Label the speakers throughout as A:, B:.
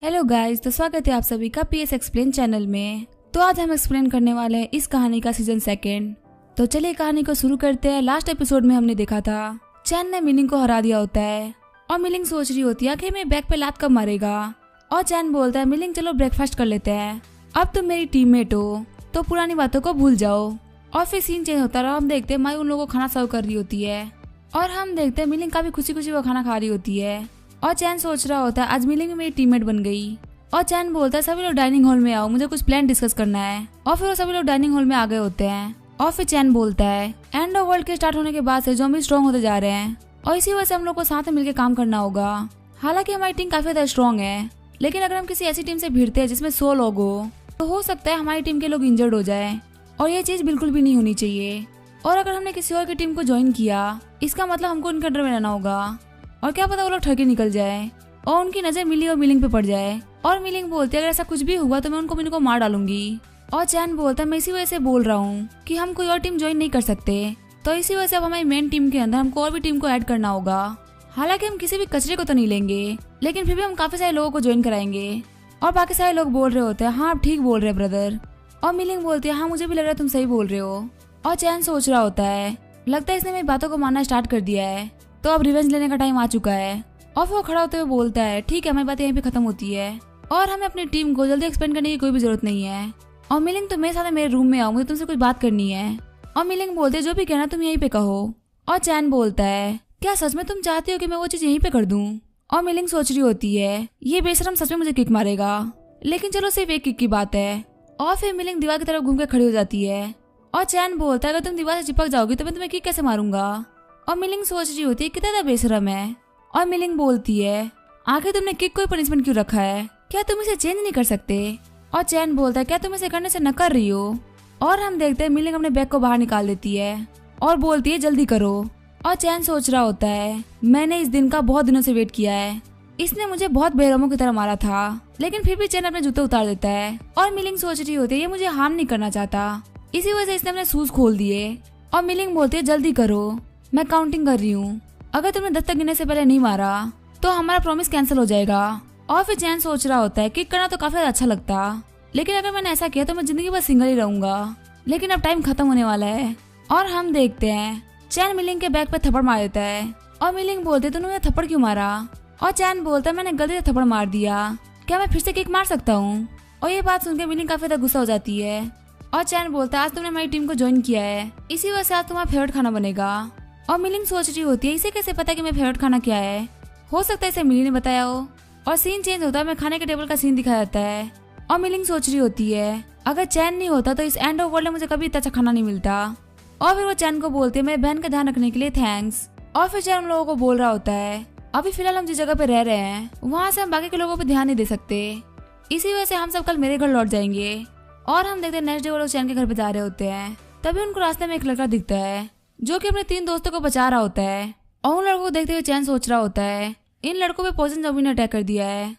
A: Hello guys, तो स्वागत है आप सभी का पीएस एक्सप्लेन चैनल में। तो आज हम एक्सप्लेन करने वाले हैं इस कहानी का सीजन 2। तो चलिए कहानी को शुरू करते हैं। लास्ट एपिसोड में हमने देखा था चैन ने मिलिंग को हरा दिया होता है और मिलिंग सोच रही होती है कि मैं बैग पे लात कब मारेगा। और चैन बोलता है मिलिंग चलो ब्रेकफास्ट कर लेते हैं, अब तुम मेरी टीममेट हो तो पुरानी बातों को भूल जाओ। और फिर सीन चेंज होता रहा। हम देखते हैं माई उन लोगों को खाना सर्व कर रही होती है और हम देखते हैं मिलिंग काफी खुशी खुशी वो खाना खा रही होती है। और चैन सोच रहा होता है आज मिलिंग मेरी टीममेट बन गई। और चैन बोलता है सभी लोग डाइनिंग हॉल में आओ, मुझे कुछ प्लान डिस्कस करना है। और फिर वो सभी लोग डाइनिंग हॉल में आ गए होते हैं। और फिर चैन बोलता है एंड ऑफ वर्ल्ड के स्टार्ट होने के बाद से ज़ॉम्बी स्ट्रॉन्ग होते जा रहे हैं और इसी वजह से हम लोग को साथ में मिलकर काम करना होगा। हालांकि हमारी टीम काफी ज्यादा स्ट्रॉन्ग है, लेकिन अगर हम किसी ऐसी टीम से भिड़ते हैं जिसमें 100 लोग हो सकता है हमारी टीम के लोग इंजर्ड हो जाए और ये चीज बिल्कुल भी नहीं होनी चाहिए। और अगर हमने किसी और की टीम को ज्वाइन किया इसका मतलब हमको उनके अंडर में रहना होगा। और क्या पता वो लोग ठगे निकल जाए और उनकी नजर मिली और मिलिंग पे पड़ जाए। और मिलिंग बोलती है अगर ऐसा कुछ भी हुआ तो मैं उनको मार डालूंगी। और चैन बोलता है मैं इसी वजह से बोल रहा हूँ कि हम कोई और टीम ज्वाइन नहीं कर सकते, तो इसी वजह से अब हमारी मेन टीम के अंदर हमको और भी टीम को ऐड करना होगा। हालांकि हम किसी भी कचरे को तो नहीं लेंगे, लेकिन फिर भी हम काफी सारे लोगों को ज्वाइन कराएंगे। और बाकी सारे लोग बोल रहे होते हैं हाँ आप ठीक बोल रहे हैं ब्रदर। और मिलिंग बोलती है हाँ मुझे भी लग रहा है तुम सही बोल रहे हो। और चैन सोच रहा होता है लगता है इसने मेरी बातों को मानना स्टार्ट कर दिया है, तो अब रिवेंज लेने का टाइम आ चुका है। और वो खड़ा होते हुए बोलता है ठीक है हमारी बात यहीं पे खत्म होती है और हमें अपनी टीम को जल्दी एक्सपेंड करने की कोई भी जरूरत नहीं है। और मिलिंग तुम मेरे साथ मेरे रूम में आओ, मुझे तुमसे कुछ बात करनी है। और मिलिंग बोलते जो भी कहना तुम यहीं पे कहो। और चैन बोलता है क्या सच में तुम चाहती हो कि मैं वो चीज यहीं पे कर दूं? और मिलिंग सोच रही होती है ये बेशरम सच में मुझे किक मारेगा, लेकिन चलो सिर्फ एक किक की बात है। और फिर मिलिंग दीवार की तरफ घूम के खड़ी हो जाती है। और चैन बोलता है अगर तुम दीवार से चिपक जाओगी तो मैं तुम्हें किक कैसे मारूंगा? और मिलिंग सोच रही होती है कितना ज्यादा बेशरम है। और मिलिंग बोलती है आखिर तुमने किक को पनिशमेंट क्यों रखा है, क्या तुम इसे चेंज नहीं कर सकते? और चैन बोलता है क्या तुम इसे करने से न कर रही हो? और हम देखते हैं मिलिंग अपने बैग को बाहर निकाल देती है और बोलती है जल्दी करो। और चैन सोच रहा होता है मैंने इस दिन का बहुत दिनों से वेट किया है, इसने मुझे बहुत बेरहमों की तरह मारा था। लेकिन फिर भी चैन अपने जूते उतार देता है। और मिलिंग सोच रही होती है ये मुझे हार्म नहीं करना चाहता, इसी वजह से इसने अपने शूज खोल दिए। और मिलिंग बोलती है जल्दी करो, मैं काउंटिंग कर रही हूँ, अगर तुमने 10 तक गिनने से पहले नहीं मारा तो हमारा प्रॉमिस कैंसिल हो जाएगा। और फिर चैन सोच रहा होता है किक करना तो काफी अच्छा लगता, लेकिन अगर मैंने ऐसा किया तो मैं जिंदगी भर सिंगल ही रहूंगा। लेकिन अब टाइम खत्म होने वाला है। और हम देखते हैं चैन मिलिंग के बैग पे थप्पड़ मार देता है। और मिलिंग बोलते तूने मुझे थप्पड़ क्यों मारा? और चैन बोलता है मैंने गलती से थप्पड़ मार दिया, क्या मैं फिर से किक मार सकता हूँ? और ये बात सुनकर मिलिंग काफी ज्यादा गुस्सा हो जाती है। और चैन बोलता है आज तुमने हमारी टीम को ज्वाइन किया है, इसी वजह से आज तुम्हारा फेवरेट खाना बनेगा। और मिलिंग सोच रही होती है इसे कैसे पता कि मेरा फेवरेट खाना क्या है, हो सकता है इसे मिली ने बताया हो। और सीन चेंज होता है, मैं खाने के टेबल का सीन दिखाया जाता है। और मिलिंग सोच रही होती है अगर चैन नहीं होता तो इस एंड ऑफ वर्ल्ड में मुझे कभी इतना अच्छा खाना नहीं मिलता। और फिर वो चैन को बोलती है मेरे बहन का ध्यान रखने के लिए थैंक्स। और फिर चैन उन लोगों को बोल रहा होता है अभी फिलहाल हम जिस जगह पे रह रहे हैं वहाँ से हम बाकी के लोगों पे ध्यान नहीं दे सकते, इसी वजह से हम सब कल मेरे घर लौट जाएंगे। और हम देखते हैं नेक्स्ट डे वो लोग चैन के घर पे जा रहे होते हैं। तभी उनको रास्ते में एक लड़का दिखता है जो कि अपने 3 दोस्तों को बचा रहा होता है। और उन लड़कों को देखते हुए चैन सोच रहा होता है इन लड़कों पे पॉइजन ज़ॉम्बी ने अटैक कर दिया है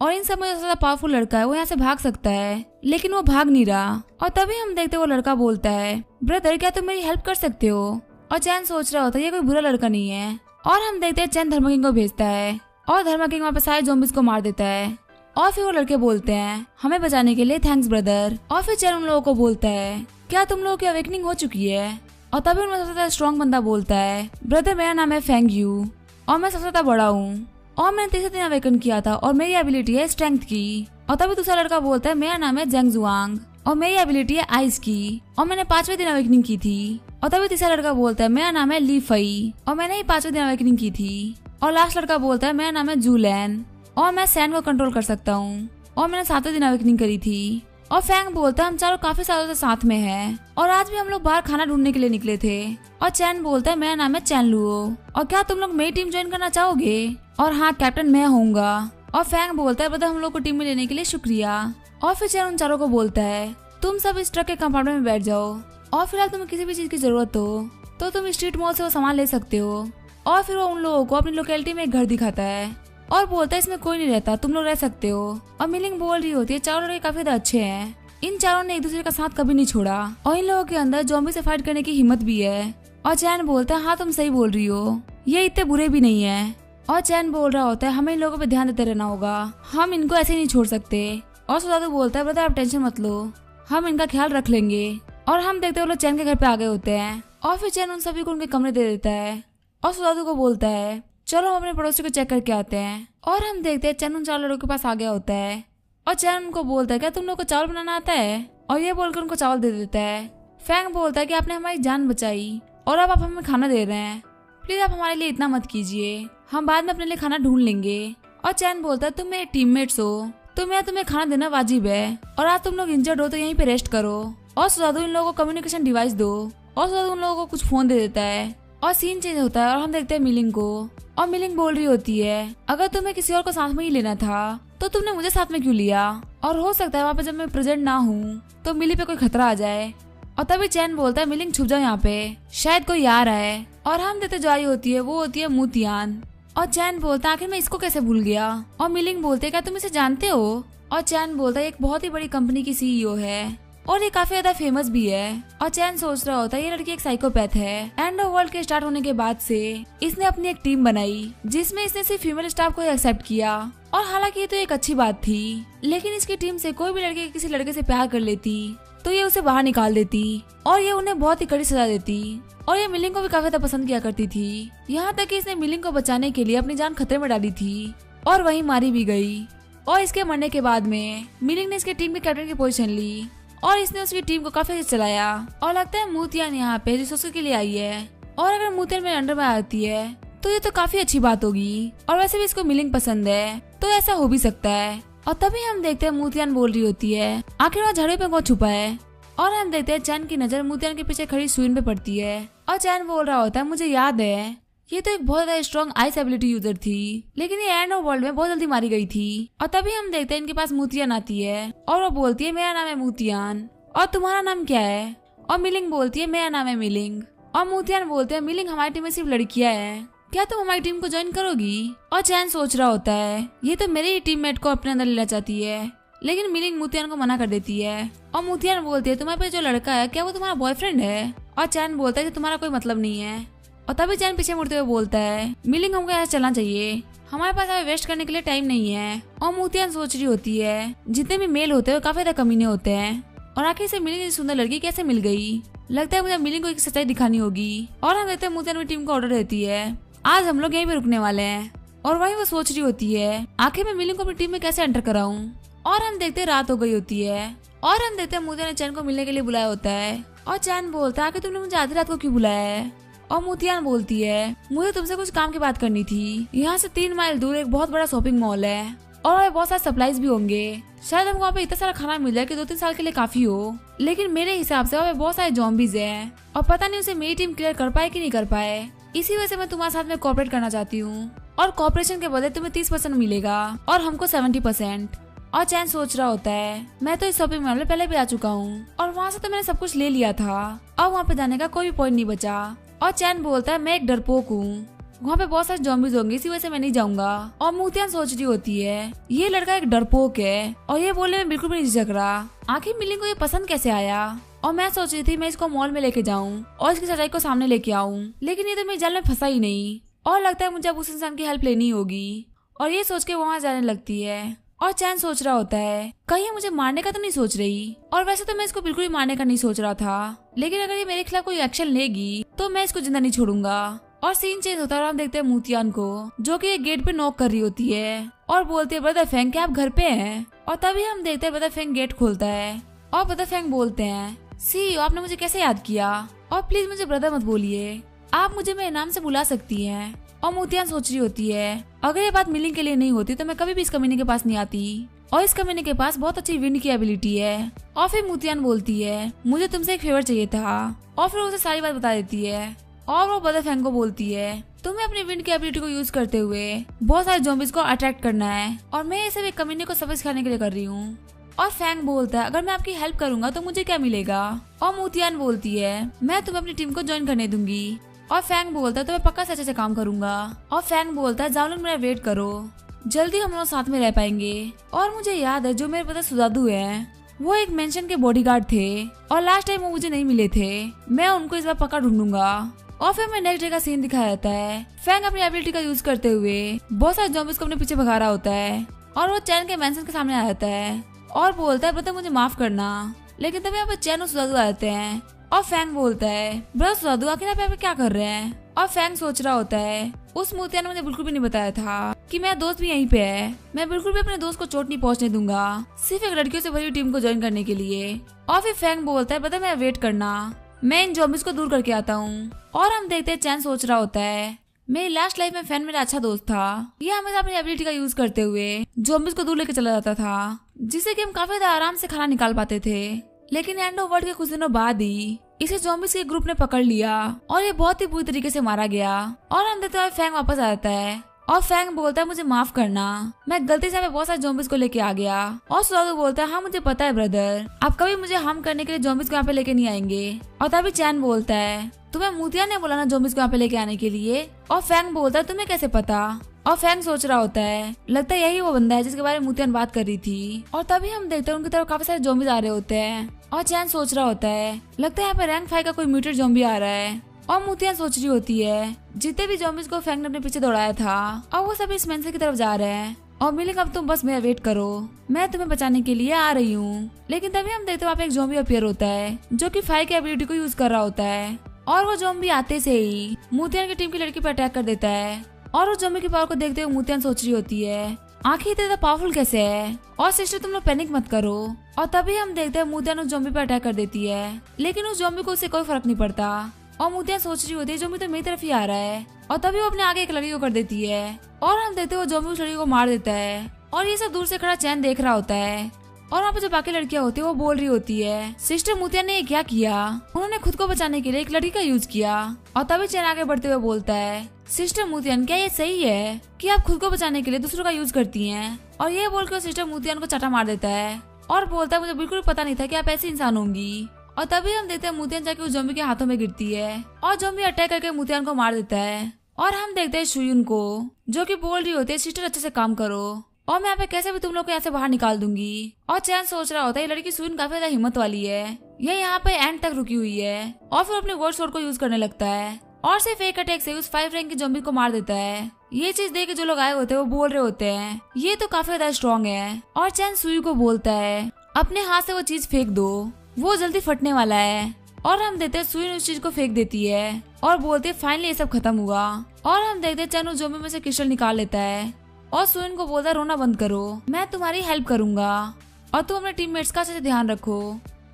A: और इन सब में सबसे पावरफुल लड़का है वो यहाँ से भाग सकता है, लेकिन वो भाग नहीं रहा। और तभी हम देखते हैं वो लड़का बोलता है ब्रदर क्या तुम मेरी हेल्प कर सकते हो? और चैन सोच रहा होता है ये कोई बुरा लड़का नहीं है। और हम देखते हैं चैन धर्मा किंग को भेजता है और धर्मा किंग वहाँ पे सारे ज़ॉम्बीज़ को मार देता है। और फिर वो लड़के बोलते हैं हमें बचाने के लिए थैंक्स ब्रदर। और फिर चैन उन लोगों को बोलता है क्या तुम लोगों की अवेकनिंग हो चुकी है? और तभी उनमें सबसे ज्यादा स्ट्रॉन्ग बंदा बोलता है ब्रदर मेरा नाम है फेंग यू और मैं सबसे ज्यादा बड़ा हूँ और मैंने 3 दिन अवेकन किया था और मेरी एबिलिटी है स्ट्रेंथ की। और तभी दूसरा लड़का बोलता है मेरा नाम है जेंग जुआंग और मेरी एबिलिटी है आइस की और मैंने 5वें दिन अवेकनिंग की थी। और तभी तीसरा लड़का बोलता है मेरा नाम है ली फई और मैंने ही 5वें दिन अवेकनिंग की थी। और लास्ट लड़का बोलता है मेरा नाम है जूलैन और मैं सैंड को कंट्रोल कर सकता हूँ और मैंने 7वें दिन अवेकनिंग करी थी। और फैंग बोलता है हम चारों काफी सालों से साथ में हैं और आज भी हम लोग बाहर खाना ढूंढने के लिए निकले थे। और चैन बोलता है मेरा नाम है चैन लुओ और क्या तुम लोग मेरी टीम ज्वाइन करना चाहोगे? और हाँ कैप्टन मैं होऊंगा। और फैंग बोलता है ब्रदर हम लोग को टीम में लेने के लिए शुक्रिया। और फिर चैन उन चारों को बोलता है तुम सब इस ट्रक के कंपार्टमेंट में बैठ जाओ और फिलहाल तुम्हें किसी भी चीज की जरूरत हो तो तुम स्ट्रीट मॉल से वो सामान ले सकते हो। और फिर वो उन लोगों को अपनी लोकेलिटी में एक घर दिखाता है और बोलता है इसमें कोई नहीं रहता, तुम लोग रह सकते हो। और मिलिंग बोल रही होती है चारों लड़के काफी ज्यादा अच्छे हैं, इन चारों ने एक दूसरे का साथ कभी नहीं छोड़ा और इन लोगों के अंदर ज़ॉम्बी से फाइट करने की हिम्मत भी है। और चैन बोलता है हाँ तुम सही बोल रही हो, ये इतने बुरे भी नहीं है। और चैन बोल रहा होता है हमें इन लोगों पे ध्यान देते रहना होगा, हम इनको ऐसे नहीं छोड़ सकते। और सुजादू बोलता है ब्रदर आप टेंशन मत लो, हम इनका ख्याल रख लेंगे। और हम देखते हैं वो लोग चैन के घर पे आ गए होते हैं और फिर चैन उन सभी को उनके कमरे दे देता है और सुजादू को बोलता है चलो हम अपने पड़ोसी को चेक करके आते हैं। और हम देखते हैं चैन उन 4 लड़कों के पास आ गया होता है और चैन उनको बोलता है क्या तुम लोग को चावल बनाना आता है, और ये बोलकर उनको चावल दे देता है। फैंग बोलता है कि आपने हमारी जान बचाई और अब आप हमें खाना दे रहे हैं, प्लीज आप हमारे लिए इतना मत कीजिए, हम बाद में अपने लिए खाना ढूंढ लेंगे। और चैन बोलता है तुम मेरे टीममेट्स हो तो मैं तुम्हें खाना देना वाजिब है, और आज तुम लोग इंजर्ड हो तो यहीं पे रेस्ट करो। और सुजादू इन लोगों को कम्युनिकेशन डिवाइस दो और सुजादू उन लोगों को कुछ फोन दे देता है और सीन चेंज होता है और हम देखते हैं मिलिंग को। और मिलिंग बोल रही होती है अगर तुम्हें किसी और को साथ में ही लेना था तो तुमने मुझे साथ में क्यों लिया, और हो सकता है वहाँ पे जब मैं प्रेजेंट ना हूँ तो मिली पे कोई खतरा आ जाए। और तभी चैन बोलता है मिलिंग छुप जाओ यहाँ पे, शायद कोई आ रहा है। और हम देखते जो आई होती है वो होती है मुतियान। और चैन बोलता है आखिर मैं इसको कैसे भूल गया। और मिलिंग बोलते है क्या तुम इसे जानते हो। और चैन बोलता है एक बहुत ही बड़ी कंपनी की सीईओ है और ये काफी ज्यादा फेमस भी है। और चैन सोच रहा होता है ये लड़की एक साइकोपैथ है। एंड ऑफ वर्ल्ड के स्टार्ट होने के बाद से इसने अपनी एक टीम बनाई जिसमें इसने सिर्फ फीमेल स्टाफ को एक्सेप्ट किया। और हालांकि ये तो एक अच्छी बात थी, लेकिन इसकी टीम से कोई भी लड़की किसी लड़के से प्यार कर लेती तो ये उसे बाहर निकाल देती और ये उन्हें बहुत ही कड़ी सजा देती। और ये मिलिंग को भी काफी ज्यादा पसंद किया करती थी, यहाँ तक कि इसने मिलिंग को बचाने के लिए अपनी जान खतरे में डाली थी और वहीं मारी भी गई। और इसके मरने के बाद में मिलिंग ने इसके टीम के कैप्टन की पोजीशन ली और इसने उसकी टीम को काफी अच्छा चलाया। और लगता है मुतियान यहाँ पे रिसोर्स के लिए आई है, और अगर मुतियान मेरे अंडर में आती है तो ये तो काफी अच्छी बात होगी, और वैसे भी इसको मिलिंग पसंद है तो ऐसा हो भी सकता है। और तभी हम देखते हैं मुतियान बोल रही होती है आखिर वहाँ झाड़ियों पे कौन छुपा है। और हम देखते हैं चैन की नजर मुतियान के पीछे खड़ी सुइन पे पड़ती है और चैन बोल रहा होता है मुझे याद है ये तो एक बहुत ज्यादा स्ट्रॉन्ग आइस एबिलिटी यूजर थी, लेकिन ये एंड ऑफ वर्ल्ड में बहुत जल्दी मारी गई थी। और तभी हम देखते हैं इनके पास मुतियान आती है और वो बोलती है मेरा नाम है मुतियान और तुम्हारा नाम क्या है। और मिलिंग बोलती है मेरा नाम है मिलिंग। और मुतियान बोलते हैं मिलिंग हमारी टीम में सिर्फ लड़कियां हैं, क्या तुम हमारी टीम को ज्वाइन करोगी। और चैन सोच रहा होता है ये तो मेरे ही टीममेट को अपने अंदर लेना चाहती है, लेकिन मिलिंग मुतियान को मना कर देती है। और मुतियान बोलती है तुम्हारे पास जो लड़का है क्या वो तुम्हारा बॉयफ्रेंड है। और चैन बोलता है कि तुम्हारा कोई मतलब नहीं है। और तभी चैन पीछे मुड़ते हुए बोलता है मिलिंग हमको यहाँ चलना चाहिए, हमारे पास अभी वेस्ट करने के लिए टाइम नहीं है। और मुतियान सोच रही होती है जितने भी मेल होते हैं वो काफी ज्यादा कमीने होते हैं, और आखिर से मिलिंग जैसी सुंदर लड़की कैसे मिल गई। लगता है मुझे मिलिंग को एक सच्चाई दिखानी होगी। और हम देखते हैं मुतियान अपनी टीम को ऑर्डर देती है आज हम लोग यहीं पे रुकने वाले हैं। और वहीं वो सोच रही होती है आखिर मैं मिलिंग को अपनी टीम में कैसे एंटर कराऊं। और हम देखते रात हो गई होती है और हम देखते हैं मुतियान ने चैन को मिलने के लिए बुलाया होता है। और चैन बोलता है आखिर तुमने मुझे आधी रात को क्यों बुलाया है। और मुतियान बोलती है मुझे तुमसे कुछ काम की बात करनी थी, यहाँ से 3 माइल दूर एक बहुत बड़ा शॉपिंग मॉल है और वहाँ बहुत सारे सप्लाईज भी होंगे, शायद हमको वहाँ पे इतना सारा खाना मिल जाए कि 2-3 साल के लिए काफी हो, लेकिन मेरे हिसाब से वहाँ पे बहुत सारे जॉम्बीज हैं और पता नहीं उसे मेरी टीम क्लियर कर पाए कि नहीं कर पाए। इसी वजह से मैं तुम्हारे साथ में कोऑपरेट करना चाहती हूँ और कोऑपरेशन के बदले तुम्हें 30% मिलेगा और हमको 70%। और चैन सोच रहा होता है मैं तो इस शॉपिंग मॉल में पहले भी आ चुका हूँ और वहाँ से तो मैंने सब कुछ ले लिया था, अब वहाँ पे जाने का कोई भी पॉइंट नहीं बचा। और चैन बोलता है मैं एक डरपोक हूँ, वहाँ पे बहुत सारे जॉम्बीज होंगे इसी वजह से मैं नहीं जाऊंगा। और मुतियान सोच रही होती है ये लड़का एक डरपोक है और ये बोलने में बिल्कुल भी नहीं झिझक रहा, आखिर मिलिंग को ये पसंद कैसे आया। और मैं सोच रही थी मैं इसको मॉल में लेके जाऊं और इसकी सच्चाई को सामने लेके आऊं, लेकिन ये तो मेरी जाल में फंसा ही नहीं और लगता है मुझे अब उस इंसान की हेल्प लेनी होगी। और ये सोच के वहाँ जाने लगती है और चैन सोच रहा होता है कहीं ये मुझे मारने का तो नहीं सोच रही। और वैसे तो मैं इसको बिल्कुल भी मारने का नहीं सोच रहा था, लेकिन अगर ये मेरे खिलाफ कोई एक्शन लेगी तो मैं इसको जिंदा नहीं छोड़ूंगा। और सीन चेंज होता है और हम देखते हैं मुतियान को जो कि एक गेट पे नॉक कर रही होती है और बोलती है ब्रदर फेंग क्या आप घर पे हैं। और तभी हम देखते हैं ब्रदर फेंग गेट खोलता है और ब्रदर फेंग बोलते हैं सीईओ आपने मुझे कैसे याद किया और प्लीज मुझे ब्रदर मत बोलिए, आप मुझे मेरे नाम से बुला सकती हैं। और मुतियान सोच रही होती है अगर ये बात मिलिंग के लिए नहीं होती तो मैं कभी भी इस कमीने के पास नहीं आती और इस कमीने के पास बहुत अच्छी विंड की एबिलिटी है। और फिर मुतियान बोलती है मुझे तुमसे एक फेवर चाहिए था और फिर उसे सारी बात बता देती है। और वो ब्रदर फेंग को बोलती है तुम्हें अपनी विंड की एबिलिटी को यूज करते हुए बहुत सारे ज़ॉम्बीज को अट्रैक्ट करना है और मैं ये सब एक कमीने को सबक सिखाने के लिए कर रही हूँ। और फेंग बोलता है अगर मैं आपकी हेल्प करूंगा तो मुझे क्या मिलेगा। और मुतियान बोलती है मैं तुम्हें अपनी टीम को ज्वाइन करने दूंगी। और फेंग बोलता है तो मैं पक्का से अच्छे से काम करूंगा। और फेंग बोलता है जाओ लोग मेरा वेट करो, जल्दी हम लोग साथ में रह पाएंगे। और मुझे याद है जो मेरे पता सुजादू है वो एक मेंशन के बॉडीगार्ड थे और लास्ट टाइम वो मुझे नहीं मिले थे, मैं उनको इस बार पक्का ढूंढूंगा। और फिर हमें नेक्स्ट डे का सीन दिखाया जाता है। फैंग अपनी एबिलिटी का यूज करते हुए बहुत सारे ज़ॉम्बीज को अपने पीछे भगा रहा होता है और वो चैन के मैंशन के सामने आ जाता है और बोलता है ब्रदर मुझे माफ करना। लेकिन तभी यहाँ पर चैन और सुजादू आ जाते हैं और फैंग बोलता है ब्रदर सुजादू आखिर आप यहाँ पे क्या कर रहे हैं। और फैंग सोच रहा होता है उस मूर्तिया ने मुझे बिल्कुल भी नहीं बताया था कि मेरा दोस्त भी यहीं पे है। मैं बिल्कुल भी अपने दोस्त को चोट नहीं पहुंचने दूंगा सिर्फ एक लड़कियों से भरी टीम को ज्वाइन करने के लिए। और फिर फैंग बोलता है ब्रदर मेरा वेट करना, मैं इन ज़ॉम्बीज को दूर करके आता हूँ। और हम देखते हैं चैन सोच रहा होता है मेरी लास्ट लाइफ में फैन मेरा अच्छा दोस्त था, ये हमेशा अपनी एबिलिटी का यूज करते हुए ज़ॉम्बीज को दूर लेके चला जाता था जिससे कि हम काफी ज्यादा आराम से खाना निकाल पाते थे। लेकिन एंड ऑफ वर्ल्ड के कुछ दिनों बाद ही इसे ज़ॉम्बीज के ग्रुप ने पकड़ लिया और ये बहुत ही बुरी तरीके से मारा गया। और हम देखते हुए फैंग वापस आ जाता है और फैंग बोलता है मुझे माफ करना, मैं गलती से यहाँ पे बहुत सारे ज़ॉम्बीज को लेके आ गया। और सुजादू बोलता है हाँ मुझे पता है ब्रदर, आप कभी मुझे हार्म करने के लिए ज़ॉम्बीज को यहाँ पे लेके नहीं आएंगे। और तभी चैन बोलता है तुम्हें मूतिया ने बोला ना ज़ॉम्बीज को यहाँ पे लेके आने के लिए। और फैंग बोलता है तुम्हें कैसे पता। और फैंग सोच रहा होता है लगता है यही वो बंदा है जिसके बारे में मूतिया ने बात कर रही थी। और तभी हम देखते हैं उनकी तरफ काफी सारे ज़ॉम्बीज आ रहे होते हैं और चैन सोच रहा होता है लगता है यहाँ पे रैंक 5 का कोई म्यूटेड ज़ॉम्बी आ रहा है। और मूतिया सोच रही होती है जितने भी ज़ॉम्बीज को फैंग ने अपने पीछे दौड़ाया था और वो सभी इस मेंशन की तरफ जा रहे हैं। और मिलिंग अब तुम बस मेरा वेट करो, मैं तुम्हें बचाने के लिए आ रही हूँ। लेकिन तभी हम देखते हैं वहाँ पे एक ज़ॉम्बी अपीयर होता है जो कि 5 की एबिलिटी को यूज कर रहा होता है और वो ज़ॉम्बी आते से ही मूतिया की टीम की लड़की पर अटैक कर देता है। और उस ज़ॉम्बी की पावर को देखते हुए मूतिया सोच रही होती है आखिर इतना पावरफुल कैसे है। और सिस्टर तुम लोग पैनिक मत करो। और तभी हम देखते हैं मूतिया उस ज़ॉम्बी पर अटैक कर देती है लेकिन उस ज़ॉम्बी को उससे कोई फर्क नहीं पड़ता। और मूतिया सोच रही होती है ज़ॉम्बी तो मेरी तरफ ही आ रहा है। और तभी वो अपने आगे एक लड़की को कर देती है और हम देखते हैं वो ज़ॉम्बी उस लड़की को मार देता है। और ये सब दूर से खड़ा चैन देख रहा होता है। और वहाँ पे जो बाकी लड़कियां होती है वो बोल रही होती है सिस्टर मूतिया ने क्या किया, उन्होंने खुद को बचाने के लिए एक लड़की का यूज किया। और तभी चैन आगे बढ़ते हुए बोलता है सिस्टर मूतियन क्या ये सही है कि आप खुद को बचाने के लिए दूसरों का यूज करती हैं। और ये बोल के सिस्टर मूतियन को चाटा मार देता है और बोलता है मुझे बिल्कुल पता नहीं था कि आप ऐसे इंसान होंगी। और तभी हम देखते हैं मूतियन जाके उस ज़ॉम्बी के हाथों में गिरती है और ज़ॉम्बी अटैक करके मूतियन को मार देता है। और हम देखते हैं शुयुन को जो कि बोल रही होती है सिस्टर अच्छे से काम करो और मैं यहाँ पे कैसे भी तुम लोग को यहाँ से बाहर निकाल दूंगी। और चैन सोच रहा होता है ये लड़की शुयुन काफी ज्यादा हिम्मत वाली है, ये यहाँ पे एंड तक रुकी हुई है। और फिर अपने वर्ड स्वॉर्ड को यूज करने लगता है और सिर्फ एक अटैक से उस 5 रैंक की ज़ॉम्बी को मार देता है। ये चीज देख के जो लोग आए होते हैं वो बोल रहे होते हैं ये तो काफी ज्यादा स्ट्रॉन्ग है। और चैन सुयु को बोलता है अपने हाथ से वो चीज फेंक दो, वो जल्दी फटने वाला है। और हम देखते हैं सुयु उस चीज को फेंक देती है और बोलते हैं फाइनली ये सब खत्म हुआ। और हम देखते हैं चैन उस ज़ॉम्बी में से क्रिस्टल निकाल लेता है और सुयन को बोलता है रोना बंद करो, मैं तुम्हारी हेल्प करूंगा और तुम अपने टीममेट्स का अच्छे से ध्यान रखो।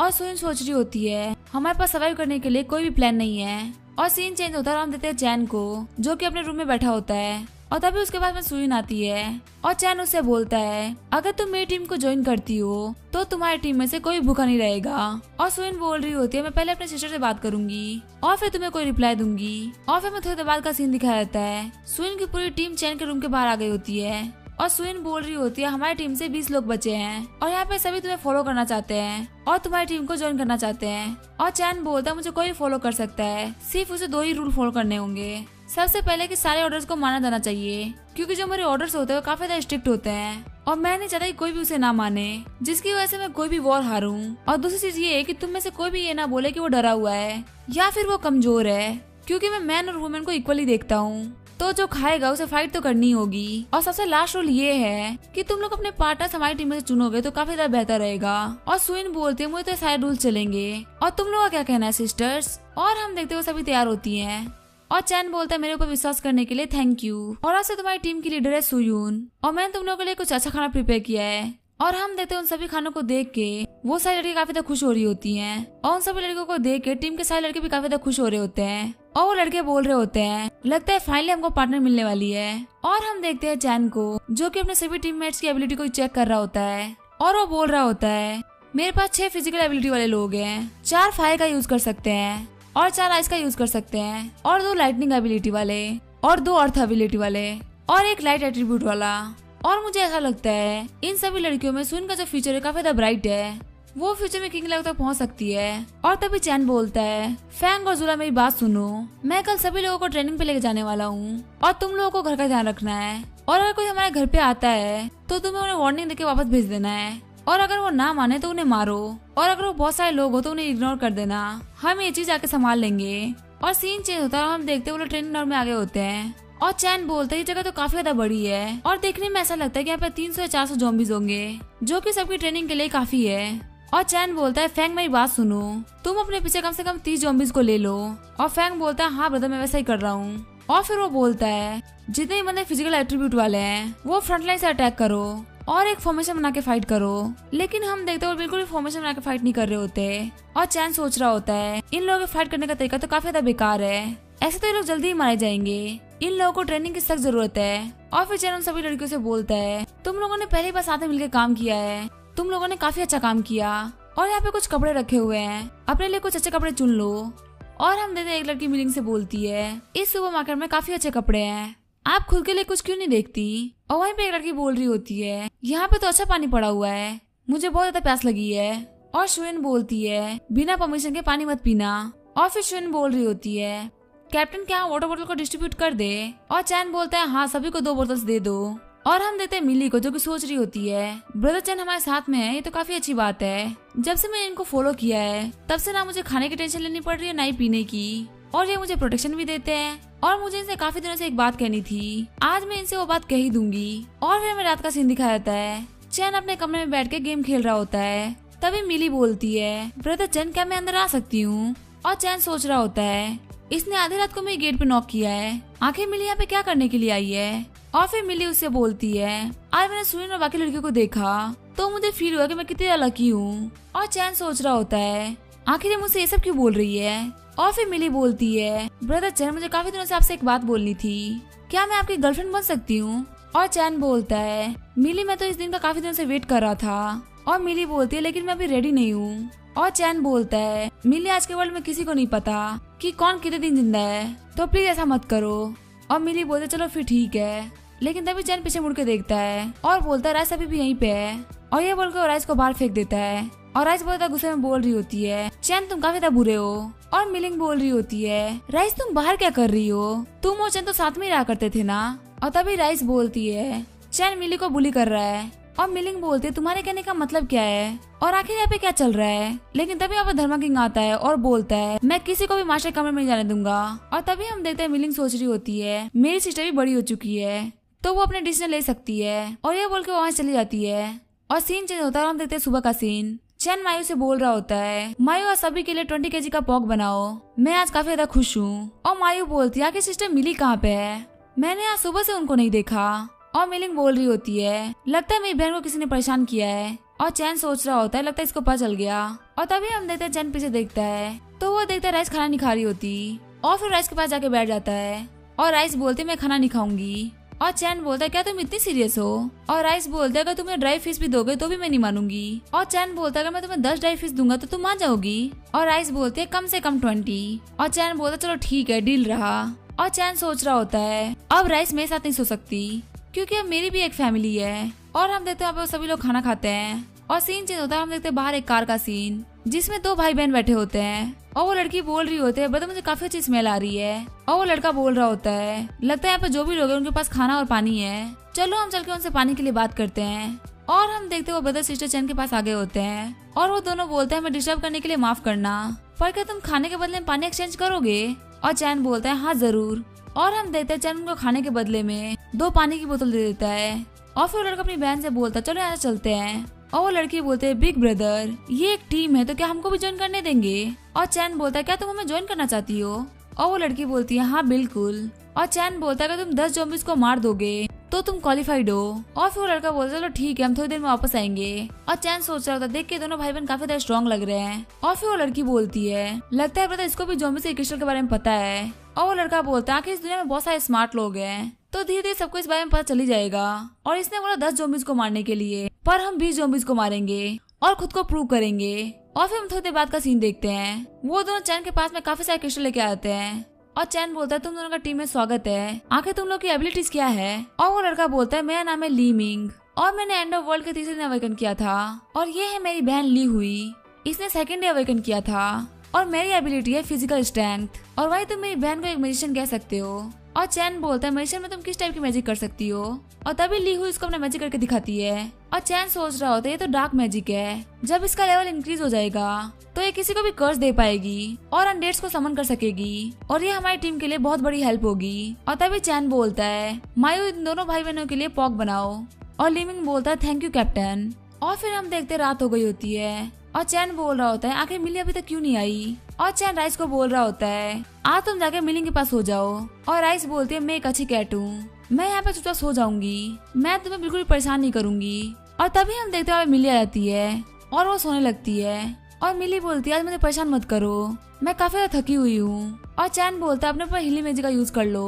A: और सुयन सोच रही होती है हमारे पास सर्वाइव करने के लिए कोई भी प्लान नहीं है। और सीन चेंज होता है और हम देखते हैं चैन को जो कि अपने रूम में बैठा होता है। और तभी उसके बाद में सुयन आती है और चैन उससे बोलता है अगर तुम मेरी टीम को ज्वाइन करती हो तो तुम्हारी टीम में से कोई भूखा नहीं रहेगा। और सुयन बोल रही होती है मैं पहले अपने सिस्टर से बात करूंगी और फिर तुम्हें कोई रिप्लाई दूंगी। और फिर मैं थोड़ी देर बाद का सीन दिखाया जाता है सुयन की पूरी टीम चैन के रूम के बाहर आ गई होती है और सुयन बोल रही होती है हमारी टीम से 20 लोग बचे हैं और यहाँ पे सभी तुम्हें फॉलो करना चाहते हैं और तुम्हारी टीम को ज्वाइन करना चाहते हैं। और चैन बोलता है मुझे कोई फॉलो कर सकता है, सिर्फ उसे 2 ही रूल फॉलो करने होंगे। सबसे पहले कि सारे ऑर्डर्स को माना जाना चाहिए क्योंकि जो मेरे ऑर्डर्स होते हैं वो काफी ज्यादा स्ट्रिक्ट होते हैं और मैं नहीं चाहता कि कोई भी उसे ना माने जिसकी वजह से मैं कोई भी वॉर हारूं। और दूसरी चीज ये है कि तुम में से कोई भी ये ना बोले कि वो डरा हुआ है या फिर वो कमजोर है क्योंकि मैं मैन और वुमेन को इक्वली देखता हूँ, तो जो खाएगा उसे फाइट तो करनी होगी। और सबसे लास्ट रूल ये है कि तुम लोग अपने पार्टनर्स हमारी टीम में से चुनोगे तो काफी ज्यादा बेहतर रहेगा। और सुयन बोलते हैं मुझे तो सारे रूल चलेंगे और तुम लोग का क्या कहना है सिस्टर्स। और हम देखते हुए सभी तैयार होती हैं और चैन बोलता है मेरे ऊपर विश्वास करने के लिए थैंक यू। और आज से तुम्हारी टीम की लीडर है सुयुन और मैंने तुम लोगों के लिए कुछ अच्छा खाना प्रिपेयर किया है। और हम देखते हैं उन सभी खानों को देख के वो सारी लड़कियां काफी ज्यादा खुश हो रही होती हैं और उन सभी लड़कियों को देख के टीम के सारे लड़के भी काफी ज्यादा खुश हो रहे होते हैं। और वो लड़के बोल रहे होते हैं लगता है फाइनली हमको पार्टनर मिलने वाली है। और हम देखते हैं चैन को जो कि अपने सभी टीममेट्स की एबिलिटी को चेक कर रहा होता है और वो बोल रहा होता है मेरे पास 6 फिजिकल एबिलिटी वाले लोग हैं, 4 फायर का यूज कर सकते हैं और 4 आइस का यूज कर सकते हैं और 2 लाइटनिंग एबिलिटी वाले और 2 अर्थ एबिलिटी वाले और 1 लाइट एट्रीब्यूट वाला। और मुझे ऐसा लगता है इन सभी लड़कियों में सुन का जो फ्यूचर है काफी ज्यादा ब्राइट है, वो फ्यूचर में किंग लेवल तक पहुंच सकती है। और तभी चैन बोलता है फैंग और जुला मेरी बात सुनो, मैं कल सभी लोगों को ट्रेनिंग पे लेके जाने वाला हूँ और तुम लोगों को घर का ध्यान रखना है और अगर कोई हमारे घर पे आता है तो तुम्हें उन्हें वार्निंग देके वापस भेज देना है और अगर वो ना माने तो उन्हें मारो और अगर वो बहुत सारे लोग हो तो उन्हें इग्नोर कर देना, हम ये चीज आके संभाल लेंगे। और सीन चेंज होता है और हम देखते हैं वो लोग ट्रेनिंग ग्राउंड में आगे होते हैं। और चैन बोलता है ये जगह तो काफी ज्यादा बड़ी है और देखने में ऐसा लगता है कि यहाँ पे 300 या 400 ज़ॉम्बीज़ होंगे, जो कि सबकी ट्रेनिंग के लिए काफी है। और चैन बोलता है फैंग मेरी बात सुनो, तुम अपने पीछे कम से कम 30 ज़ॉम्बीज़ को ले लो। और फैंग बोलता है हाँ ब्रदर मैं वैसा ही कर रहा हूँ। और फिर वो बोलता है जितने ही बंदे फिजिकल एट्रीब्यूट वाले हैं वो फ्रंट लाइन से अटैक करो और एक फॉर्मेशन बना के फाइट करो। लेकिन हम देखते हैं वो बिल्कुल भी फॉर्मेशन बना के फाइट नहीं कर रहे होते। और चैन सोच रहा होता है इन लोगों के फाइट करने का तरीका तो काफी ज्यादा बेकार है, ऐसे तो ये लोग जल्दी ही मारे जाएंगे, इन लोगों को ट्रेनिंग की सख्त जरूरत है। और फिर चैन उन सभी लड़कियों से बोलता है तुम लोगों ने पहली बार साथ में मिलकर काम किया है, तुम लोगों ने काफी अच्छा काम किया और यहाँ पे कुछ कपड़े रखे हुए हैं, अपने लिए कुछ अच्छे कपड़े चुन लो। और हम देखते हैं एक लड़की मिलिंग से बोलती है इस सुपर मार्केट में काफी अच्छे कपड़े हैं, आप खुद के लिए कुछ क्यों नहीं देखती। और वहीं पे एक लड़की बोल रही होती है यहाँ पे तो अच्छा पानी पड़ा हुआ है, मुझे बहुत ज्यादा प्यास लगी है। और शुएन बोलती है बिना परमिशन के पानी मत पीना। और फिर शुएन बोल रही होती है कैप्टन क्या वाटर बोतल को डिस्ट्रीब्यूट कर दे। और चैन बोलता है हाँ सभी को 2 बोतल्स दे दो। और हम देते हैं मिली को जो कि सोच रही होती है ब्रदर चैन हमारे साथ में है, ये तो काफी अच्छी बात है, जब से मैंने इनको फॉलो किया है तब से ना मुझे खाने की टेंशन लेनी पड़ रही है ना ही पीने की, और ये मुझे प्रोटेक्शन भी देते हैं। और मुझे इनसे काफी दिनों से एक बात कहनी थी, आज मैं इनसे वो बात कह ही दूंगी। और फिर हमें रात का सीन दिखाया जाता है, चैन अपने कमरे में बैठ के गेम खेल रहा होता है। तभी मिली बोलती है ब्रदर चैन क्या मैं अंदर आ सकती हूँ। और चैन सोच रहा होता है इसने आधी रात को मेरे गेट पे नॉक किया है, आखिर मिली यहाँ पे क्या करने के लिए आई है। और फिर मिली उससे बोलती है आज मैंने सुनील और बाकी लड़कियों को देखा तो मुझे फील हुआ कि मैं कितनी लकी हूँ। और चैन सोच रहा होता है आखिर ये मुझसे ये सब क्यों बोल रही है। और फिर मिली बोलती है ब्रदर चैन मुझे काफी दिनों से आपसे एक बात बोलनी थी, क्या मैं आपकी गर्लफ्रेंड बन सकती हूँ। और चैन बोलता है मिली मैं तो इस दिन का काफी दिनों से वेट कर रहा था। और मिली बोलती है लेकिन मैं अभी रेडी नहीं हूँ। और चैन बोलता है मिली आज के वर्ल्ड में किसी को नहीं पता कि कौन कितने दिन जिंदा है, तो प्लीज ऐसा मत करो। और मिली बोलते है चलो फिर ठीक है। लेकिन तभी चैन पीछे मुड़ के देखता है और बोलता है राइस अभी भी यहीं पे है। और ये बोलकर वो राइस को बाहर फेंक देता है। और राइस बहुत ज्यादा गुस्से में बोल रही होती है चैन तुम काफी ज्यादा बुरे हो। और मिलिंग बोल रही होती है राइस तुम बाहर क्या कर रही हो, तुम और चैन तो साथ में ही रहा करते थे ना। और तभी राइस बोलती है चैन मिली को बुली कर रहा है। और मिलिंग बोलती है तुम्हारे कहने का मतलब क्या है और आखिर यहाँ पे क्या चल रहा है। लेकिन तभी यहाँ पे धर्मा किंग आता है और बोलता है मैं किसी को भी मास्टर कमरे में नहीं जाने दूंगा। और तभी हम देखते हैं मिलिंग सोच रही होती है मेरी सिस्टर भी बड़ी हो चुकी है तो वो अपने डिसीजन ले सकती है। और ये बोल के वहाँ चली जाती है। और सीन चेंज होता है और हम देखते हैं सुबह का सीन। चैन मायू से बोल रहा होता है मायू आज सभी के लिए 20 kg का पॉक बनाओ, मैं आज काफी ज्यादा खुश हूँ। और मायू बोलती है आखिर सिस्टर मिली कहाँ पे है, मैंने आज सुबह से उनको नहीं देखा। और मिलिंग बोल रही होती है लगता है मेरी बहन को किसी ने परेशान किया है। और चैन सोच रहा होता है लगता है इसको पता चल गया। और तभी हम देखते हैं चैन पीछे देखता है तो वो देखता है राइस खाना नहीं खा रही होती। और फिर राइस के पास जाके बैठ जाता है। और राइस बोलते मैं खाना नहीं खाऊंगी। और चैन बोलता है क्या तुम इतनी सीरियस हो। और राइस बोलता है अगर तुम्हें ड्राई फिश भी दोगे तो भी मैं नहीं मानूंगी। और चैन बोलता है अगर मैं तुम्हें 10 ड्राई फिश दूंगा तो तुम मान जाओगी। और राइस बोलती है कम से कम 20। और चैन बोलता है चलो ठीक है डील रहा। और चैन सोच रहा होता है अब राइस मेरे साथ नहीं सो सकती क्योंकि अब मेरी भी एक फैमिली है। और हम देखते हैं वहाँ पे सभी लोग खाना खाते हैं। और सीन चेंज होता है, हम देखते हैं बाहर एक कार का सीन जिसमें 2 भाई बहन बैठे होते हैं। और वो लड़की बोल रही होती है बता मुझे काफी अच्छी स्मेल आ रही है। और वो लड़का बोल रहा होता है लगता है यहाँ पे जो भी लोग हैं उनके पास खाना और पानी है, चलो हम चल के उनसे पानी के लिए बात करते हैं। और हम देखते हैं वो ब्रदर सिस्टर चैन के पास आ गए होते हैं। और वो दोनों बोलते हैं हमें डिस्टर्ब करने के लिए माफ करना, पर क्या तुम खाने के बदले में पानी एक्सचेंज करोगे। और चैन बोलता है हाँ जरूर। और हम देखते हैं चैन उनको खाने के बदले में 2 पानी की बोतल दे देता है। और फिर लड़का अपनी बहन से बोलता है चलो यहाँ चलते हैं। और वो लड़की बोलते हैं बिग ब्रदर ये एक टीम है तो क्या हमको भी ज्वाइन करने देंगे। और चैन बोलता है क्या तुम हमें ज्वाइन करना चाहती हो। और वो लड़की बोलती है हाँ बिल्कुल। और चैन बोलता है अगर तुम 10 ज़ॉम्बीज़ को मार दोगे तो तुम क्वालिफाइड हो। और फिर वो लड़का बोलता है चलो ठीक है हम थोड़ी देर में वापस आएंगे। और चैन सोच रहा होता है देख के दोनों भाई बहन काफी ज्यादा स्ट्रॉन्ग लग रहे हैं। और फिर वो लड़की बोलती है लगता है ब्रदर इसको भी ज़ॉम्बी से क्रिस्टल के बारे में पता है। और वो लड़का बोलता है आखिर इस दुनिया में बहुत सारे स्मार्ट लोग हैं तो धीरे धीरे सबको इस बारे में पता चली जाएगा। और इसने बोला 10 ज़ॉम्बीज़ को मारने के लिए, पर हम 20 ज़ॉम्बीज़ को मारेंगे और खुद को प्रूव करेंगे। और फिर हम थोड़ी देर बाद का सीन देखते हैं, वो दोनों चैन के पास में काफी सारे क्रिस्टल लेके आते हैं। और चैन बोलता है तुम दोनों का टीम में स्वागत है, आखिर तुम लोग की एबिलिटीज क्या है। और वो लड़का बोलता है मेरा नाम है ली मिंग और मैंने एंड ऑफ वर्ल्ड के 3रे दिन अवेकन किया था। और ये है मेरी बहन ली हुई, इसने 2nd डे अवेकन किया था। और मेरी एबिलिटी है फिजिकल स्ट्रेंथ। और वही तुम मेरी बहन को एक मैजिशियन कह सकते हो। और चैन बोलता है मैजिशियन में तुम किस टाइप की मैजिक कर सकती हो। और तभी ली हुई इसको अपना मैजिक करके दिखाती है। और चैन सोच रहा होता है ये तो डार्क मैजिक है, जब इसका लेवल इंक्रीज हो जाएगा तो ये किसी को भी कर्स दे पाएगी और अनडेड्स को समन कर सकेगी और ये हमारी टीम के लिए बहुत बड़ी हेल्प होगी। और तभी चैन बोलता है मायू इन दोनों भाई बहनों के लिए पॉक बनाओ। और लीमिंग बोलता है थैंक यू कैप्टन। और फिर हम देखते रात हो गई होती है और चैन बोल रहा होता है आखिर मिली अभी तक क्यों नहीं आई। और चैन राइस को बोल रहा होता है आज तुम जाके मिलिंग के पास सो जाओ। और राइस बोलती है मैं एक अच्छी कैट हूँ, मैं यहाँ पे चुपचाप सो जाऊंगी, मैं तुम्हें बिल्कुल भी परेशान नहीं करूंगी। और तभी हम देखते हैं मिली आ जाती है और वो सोने लगती है। और मिली बोलती है आज मुझे परेशान मत करो, मैं काफी ज्यादा थकी हुई हूँ। और चैन बोलता है अपने ऊपर हिली मैजिक का यूज कर लो।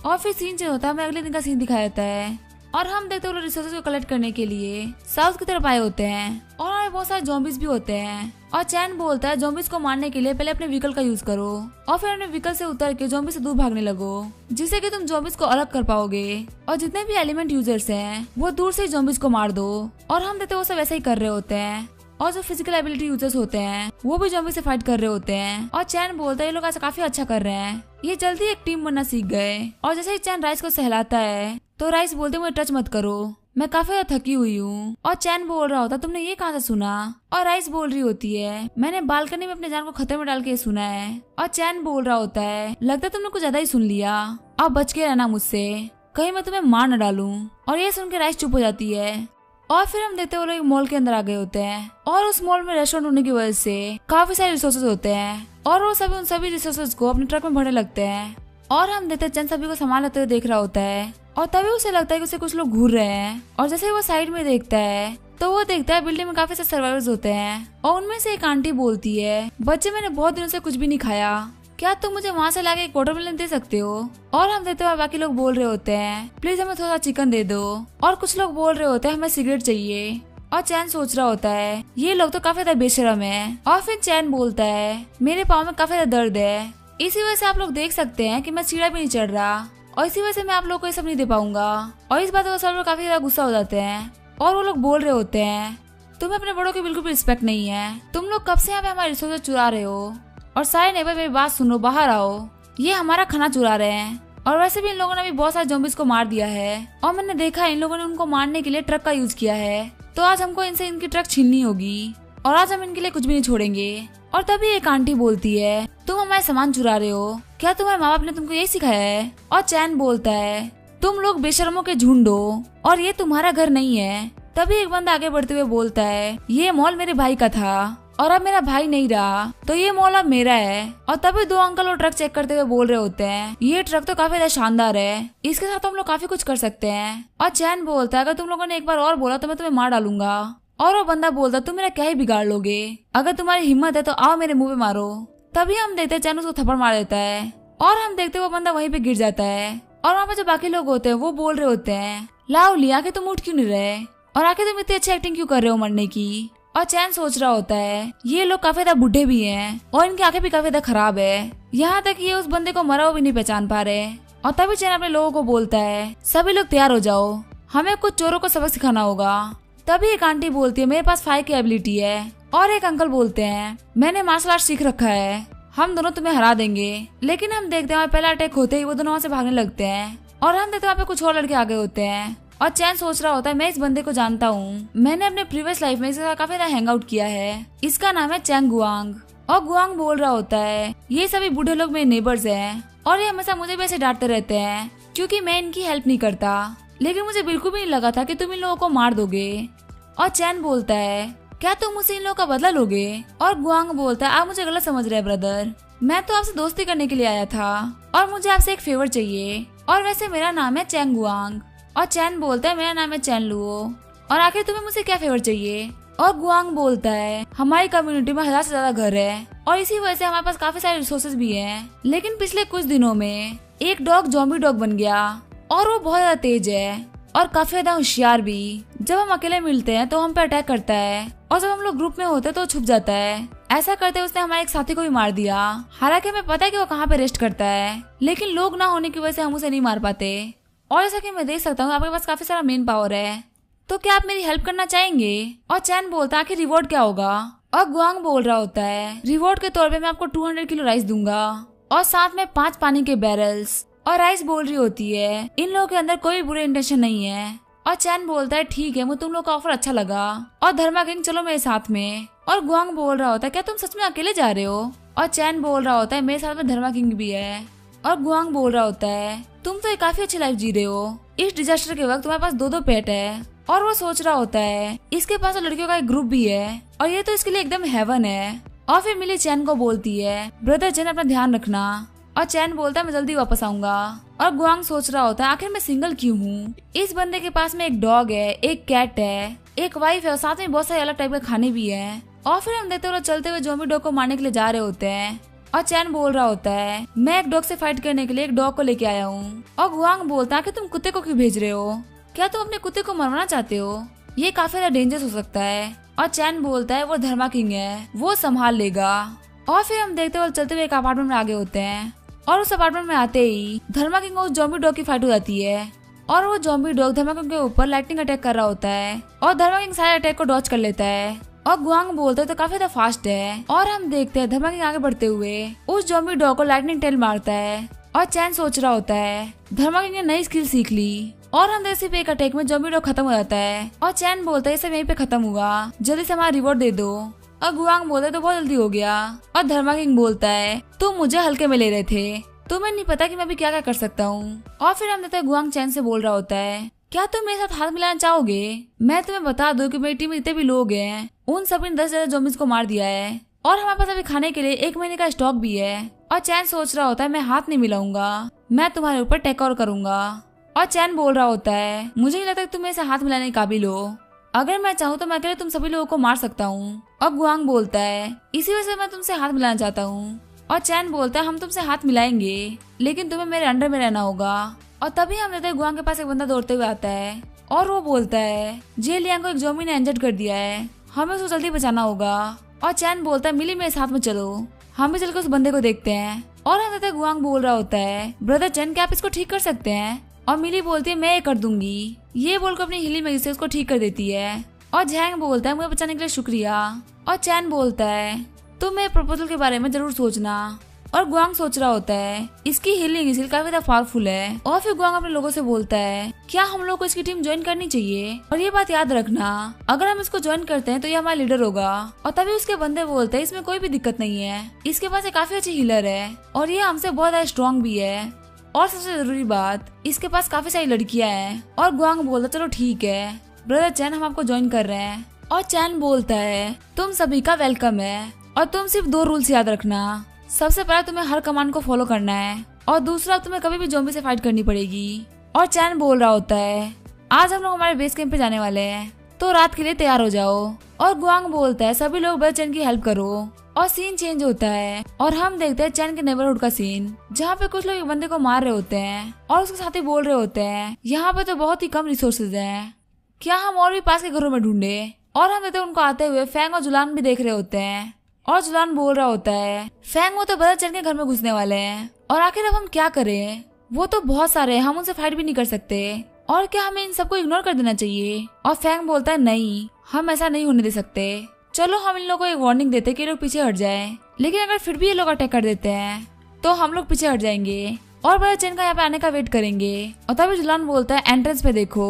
A: और फिर सीन चेंज होता है, हमें अगले दिन का सीन दिखाया जाता है और हम देखते हैं रिसोर्सेज को कलेक्ट करने के लिए साउथ की तरफ आए होते हैं और हमें बहुत सारे ज़ॉम्बीज भी होते हैं। और चैन बोलता है ज़ॉम्बीज को मारने के लिए पहले अपने व्हीकल का यूज करो और फिर अपने व्हीकल से उतर के ज़ॉम्बी से दूर भागने लगो, जिससे कि तुम ज़ॉम्बीज को अलग कर पाओगे। और जितने भी एलिमेंट यूजर्स हैं वो दूर से ज़ॉम्बीज को मार दो। और हम देखते हैं वो सब ऐसा ही कर रहे होते हैं। और जो फिजिकल एबिलिटी यूजर्स होते हैं वो भी ज़ॉम्बी से फाइट कर रहे होते हैं। और चैन बोलता है ये लोग ऐसा काफी अच्छा कर रहे हैं, ये जल्दी एक टीम बनना सीख गए। और जैसे ही चैन राइस को सहलाता है तो राइस बोलते मुझे टच मत करो, मैं काफी ज्यादा थकी हुई हूँ। और चैन बोल रहा होता तुमने ये कहाँ से सुना। और राइस बोल रही होती है मैंने बालकनी में अपने जान को खतरे में डाल के सुना है। और चैन बोल रहा होता है लगता है तुमने कुछ ज्यादा ही सुन लिया, अब बच के रहना मुझसे, कहीं मैं तुम्हें मार न डालूं। और ये सुन के राइस चुप हो जाती है। और फिर हम देखते हैं वो लोग मॉल के अंदर आ गए होते हैं और उस मॉल में रेस्टोरेंट होने की वजह से काफी सारे रिसोर्सेज होते हैं और वो सभी उन सभी रिसोर्सेज को अपने ट्रक में भरने लगते हैं। और हम देखते हैं चैन सभी को सामान लेते हुए देख रहा होता है और तभी उसे लगता है कि उसे कुछ लोग घूर रहे हैं। और जैसे ही वो साइड में देखता है तो वो देखता है बिल्डिंग में काफी सारे सर्वाइवर्स होते हैं और उनमें से एक आंटी बोलती है बच्चे मैंने बहुत दिनों से कुछ भी नहीं खाया, क्या तुम मुझे वहाँ से लाके एक वाटरमेलन दे सकते हो। और हम देखते हैं बाकी लोग बोल रहे होते हैं प्लीज हमें थोड़ा चिकन दे दो। और कुछ लोग बोल रहे होते हैं हमें सिगरेट चाहिए। और चैन सोच रहा होता है ये लोग तो काफी ज्यादा बेशरम है। और फिर चैन बोलता है मेरे पाँव में काफी ज्यादा दर्द है, इसी वजह से आप लोग देख सकते हैं कि मैं सीढ़ा भी नहीं चढ़ रहा और इसी वजह से मैं आप लोग को ये सब नहीं दे पाऊंगा। और इस बात पर सब लोग काफी ज्यादा गुस्सा हो जाते हैं और वो लोग बोल रहे होते हैं तुम्हें अपने बड़ों की बिल्कुल भी रिस्पेक्ट नहीं है, तुम लोग कब से यहाँ पे हमारे रिसोर्सेज चुरा रहे हो। और सारे नेबर मेरी बात सुनो, बाहर आओ, ये हमारा खाना चुरा रहे हैं। और वैसे भी इन लोगों ने भी बहुत सारे ज़ॉम्बीज को मार दिया है और मैंने देखा है इन लोगों ने उनको मारने के लिए ट्रक का यूज किया है, तो आज हमको इनसे इनकी ट्रक छीननी होगी और आज हम इनके लिए कुछ भी नहीं छोड़ेंगे। और तभी एक आंटी बोलती है तुम हमारे सामान चुरा रहे हो, क्या तुम्हारे माँ बाप ने तुमको यही सिखाया है। और चैन बोलता है तुम लोग बेशर्मों के झुंड हो और ये तुम्हारा घर नहीं है। तभी एक बंदा आगे बढ़ते हुए बोलता है ये मॉल मेरे भाई का था और अब मेरा भाई नहीं रहा तो ये मॉल अब मेरा है। और तभी दो अंकल वो ट्रक चेक करते हुए बोल रहे होते हैं ये ट्रक तो काफी ज्यादा शानदार है, इसके साथ हम लोग काफी कुछ कर सकते हैं। और चैन बोलता है अगर तुम लोगों ने एक बार और बोला तो मैं तुम्हें मार डालूंगा। और वो बंदा बोलता तुम मेरा क्या ही बिगाड़ लोगे, अगर तुम्हारी हिम्मत है तो आओ मेरे मुंह पे मारो। तभी हम देखते हैं चैन उसको थप्पड़ मार देता है और हम देखते वो बंदा वहीं पे गिर जाता है। और वहाँ पे जो बाकी लोग होते हैं वो बोल रहे होते हैं लाओ लिया के तुम उठ क्यों नहीं रहे और आके तुम इतनी अच्छी एक्टिंग क्यों कर रहे हो मरने की। और चैन सोच रहा होता है ये लोग काफी ज्यादा बूढ़े भी हैं और इनकी आंखें भी काफी ज्यादा खराब है, यहाँ तक ये उस बंदे को मरा हुआ भी नहीं पहचान पा रहे। और तभी चैन अपने लोगों को बोलता है सभी लोग तैयार हो जाओ, हमें कुछ चोरों को सबक सिखाना होगा। तभी एक आंटी बोलती है मेरे पास फायर की एबिलिटी है और एक अंकल बोलते हैं मैंने मार्शल आर्ट सीख रखा है, हम दोनों तुम्हें हरा देंगे। लेकिन हम देखते हैं पहला अटैक होते ही वो दोनों वहाँ से भागने लगते हैं और हम देखते हैं वहाँ पे कुछ और लड़के आगे होते हैं। और चैन सोच रहा होता है मैं इस बंदे को जानता हूँ, मैंने अपने प्रीवियस लाइफ में इसके साथ काफी ज्यादा हैंग आउट किया है, इसका नाम है चैंग गुआंग। और गुआंग बोल रहा होता है ये सभी बूढ़े लोग मेरे नेबर्स हैं और ये हमेशा मुझे भी ऐसे डांटते रहते हैं क्योंकि मैं इनकी हेल्प नहीं करता, लेकिन मुझे बिल्कुल भी नहीं लगा था कि तुम इन लोगों को मार दोगे। और चैन बोलता है क्या तुम मुझसे इन लोगों का बदला लोगे। और गुआंग बोलता है आप मुझे गलत समझ रहे हैं ब्रदर, मैं तो आपसे दोस्ती करने के लिए आया था और मुझे आपसे एक फेवर चाहिए और वैसे मेरा नाम है चैंग गुआंग। और चैन बोलता है मेरा नाम है चैन लुओ और आखिर तुम्हें मुझसे क्या फेवर चाहिए। और गुआंग बोलता है हमारी कम्युनिटी में 1000 से ज्यादा घर है और इसी वजह से हमारे पास काफी सारे रिसोर्सेज भी हैं, लेकिन पिछले कुछ दिनों में एक डॉग ज़ॉम्बी डॉग बन गया और वो बहुत ज्यादा तेज है और काफी ज्यादा होशियार भी। जब हम अकेले मिलते हैं तो हम पे अटैक करता है और जब हम लोग ग्रुप में होते हैं तो वो छुप जाता है। ऐसा करते उसने हमारे एक साथी को भी मार दिया, हालांकि हमें पता है कि वो कहाँ पे रेस्ट करता है, लेकिन लोग ना होने की वजह से हम उसे नहीं मार पाते। और जैसा कि मैं देख सकता हूँ आपके पास काफी सारा मेन पावर है, तो क्या आप मेरी हेल्प करना चाहेंगे। और चैन बोलता है आखिर रिवॉर्ड क्या होगा। और गुआंग बोल रहा होता है रिवॉर्ड के तौर पे मैं आपको 200 किलो राइस दूंगा और साथ में 5 पानी के बैरल्स। और राइस बोल रही होती है इन लोगों के अंदर कोई बुरे इंटेंशन नहीं है। और चैन बोलता है ठीक है, मुझे तुम लोग का ऑफर अच्छा लगा और धर्मा किंग चलो मेरे साथ में। और गुआंग बोल रहा होता है क्या तुम सच में अकेले जा रहे हो? और चैन बोल रहा होता है मेरे साथ में धर्मा किंग भी है। और गुआंग बोल रहा होता है तुम तो एक काफी अच्छी लाइफ जी रहे हो, इस डिजास्टर के वक्त तुम्हारे पास 2 पेट है। और वो सोच रहा होता है इसके पास तो लड़कियों का एक ग्रुप भी है और ये तो इसके लिए एकदम हेवन है। और फिर मिली चैन को बोलती है ब्रदर चैन अपना ध्यान रखना। और चैन बोलता है मैं जल्दी वापस आऊंगा। और गुआंग सोच रहा होता है आखिर मैं सिंगल क्यों हूँ? इस बंदे के पास में एक डॉग है, एक कैट है, एक वाइफ है और साथ में बहुत सारे अलग टाइप के खाने भी है। और फिर हम देखते हुए चलते हुए ज़ॉम्बी डॉग को मारने के लिए जा रहे होते हैं। और चैन बोल रहा होता है मैं एक डॉग से फाइट करने के लिए एक डॉग को लेके आया हूँ। और गुआंग बोलता है कि तुम कुत्ते को क्यों भेज रहे हो? क्या तुम अपने कुत्ते को मरवाना चाहते हो? ये काफी ज्यादा डेंजरस हो सकता है। और चैन बोलता है वो धर्मा किंग है, वो संभाल लेगा। और फिर हम देखते हुए चलते हुए एक अपार्टमेंट में आगे होते हैं। और उस अपार्टमेंट में आते ही धर्मा किंग और ज़ॉम्बी डॉग की फाइट हो जाती है। और वो ज़ॉम्बी डॉग धर्मा किंग के ऊपर लाइटनिंग अटैक कर रहा होता है और धर्मा किंग सारे अटैक को डॉच कर लेता है। और गुआंग बोलते हैं तो काफी ज्यादा फास्ट है। और हम देखते हैं धर्मा किंग आगे बढ़ते हुए उस ज़ॉम्बी डॉग को लाइटनिंग टेल मारता है। और चैन सोच रहा होता है धर्मा किंग ने नई स्किल सीख ली। और हम सिर्फ एक अटैक में ज़ॉम्बी डॉग खत्म हो जाता है। और चैन बोलता है सब यहीं पे खत्म हुआ, जल्दी से हमारा रिवॉर्ड दे दो। और गुआंग बोलता है तो बहुत जल्दी हो गया। और धर्मा किंग बोलता है तुम मुझे हल्के में ले रहे थे, तुम्हें नहीं पता कि मैं भी क्या क्या कर सकता हूँ। और फिर हम देखते हैं गुआंग चैन से बोल रहा होता है क्या तुम मेरे साथ हाथ मिलाना चाहोगे? मैं तुम्हें बता दूं कि मेरी टीम में जितने भी लोग हैं उन सभी ने 10 से ज्यादा ज़ॉम्बीज़ को मार दिया है और हमारे पास अभी खाने के लिए 1 महीने का स्टॉक भी है। और चैन सोच रहा होता है मैं हाथ नहीं मिलाऊंगा, मैं तुम्हारे ऊपर टेक ओवर करूंगा। और चैन बोल रहा होता है मुझे नहीं लगता कि तुम मेरे से हाथ मिलाने के काबिल हो, अगर मैं चाहूँ तो मैं अकेले तुम सभी लोगों को मार सकता हूँ। और गुआंग बोलता है इसी वजह से मैं तुमसे हाथ मिलाना चाहता हूँ। और चैन बोलता है हम तुमसे हाथ मिलाएंगे लेकिन तुम्हें मेरे अंडर में रहना होगा। और तभी हम देखते हैं गुआंग के पास एक बंदा दौड़ते हुए आता है और वो बोलता है जे लियांग को एक ज़ॉम्बी ने इंजर्ड कर दिया है, हमें उसको जल्दी बचाना होगा। और चैन बोलता है मिली मेरे साथ में चलो, हम भी चलकर उस बंदे को देखते हैं। और हम देखते हैं गुआंग बोल रहा होता है ब्रदर चैन क्या आप इसको ठीक कर सकते हैं? और मिली बोलती है मैं ये कर दूंगी। ये बोलकर अपनी हिली मैजिक से उसको ठीक कर देती है। और झैंग बोलता है मुझे बचाने के लिए शुक्रिया। और चैन बोलता है तुम मेरे प्रपोजल के बारे में जरूर सोचना। और गुआंग सोच रहा होता है इसकी हीलिंग स्किल काफी ज्यादा पावरफुल है। और फिर गुआंग अपने लोगों से बोलता है क्या हम लोग को इसकी टीम ज्वाइन करनी चाहिए? और ये बात याद रखना अगर हम इसको ज्वाइन करते हैं तो ये हमारा लीडर होगा। और तभी उसके बंदे बोलते हैं इसमें कोई भी दिक्कत नहीं है, इसके पास एक काफी अच्छी हीलर है और ये हमसे बहुत ज्यादा स्ट्रॉन्ग भी है। और सबसे जरूरी बात इसके पास काफी सारी लड़कियां हैं। और गुआंग बोलता चलो ठीक है ब्रदर चैन हम आपको ज्वाइन कर रहे हैं। और चैन बोलता है तुम सभी का वेलकम है और तुम सिर्फ 2 रूल्स याद रखना, सबसे पहले तुम्हें हर कमांड को फॉलो करना है और दूसरा तुम्हें कभी भी ज़ॉम्बी से फाइट करनी पड़ेगी। और चैन बोल रहा होता है आज हम लोग हमारे बेस कैंप पे जाने वाले हैं तो रात के लिए तैयार हो जाओ। और गुआंग बोलता है सभी लोग ब्रदर चैन की हेल्प करो। और सीन चेंज होता है और हम देखते हैं चैन के नेबरहुड का सीन जहाँ पे कुछ लोग एक बंदे को मार रहे होते हैं और उसके साथ ही बोल रहे होते हैं यहाँ पे तो बहुत ही कम रिसोर्सेज हैं, क्या हम और भी पास के घरों में ढूंढे? और हम देखते हैं उनको आते हुए फैंग और जुलान भी देख रहे होते हैं। और जुलान बोल रहा होता है फैंग वो तो ब्रदर चैन के घर में घुसने वाले हैं और आखिर अब हम क्या करें? वो तो बहुत सारे हैं, हम उनसे फाइट भी नहीं कर सकते और क्या हमें इन सबको इग्नोर कर देना चाहिए? और फैंग बोलता है नहीं हम ऐसा नहीं होने दे सकते, चलो हम इन लोगों को एक वार्निंग देते कि ये लोग पीछे हट जाएं, लेकिन अगर फिर भी ये लोग अटैक कर देते हैं तो हम लोग पीछे हट जाएंगे और ब्रदर चैन का यहाँ पे आने का वेट करेंगे। और तभी जुलान बोलता है एंट्रेंस पे देखो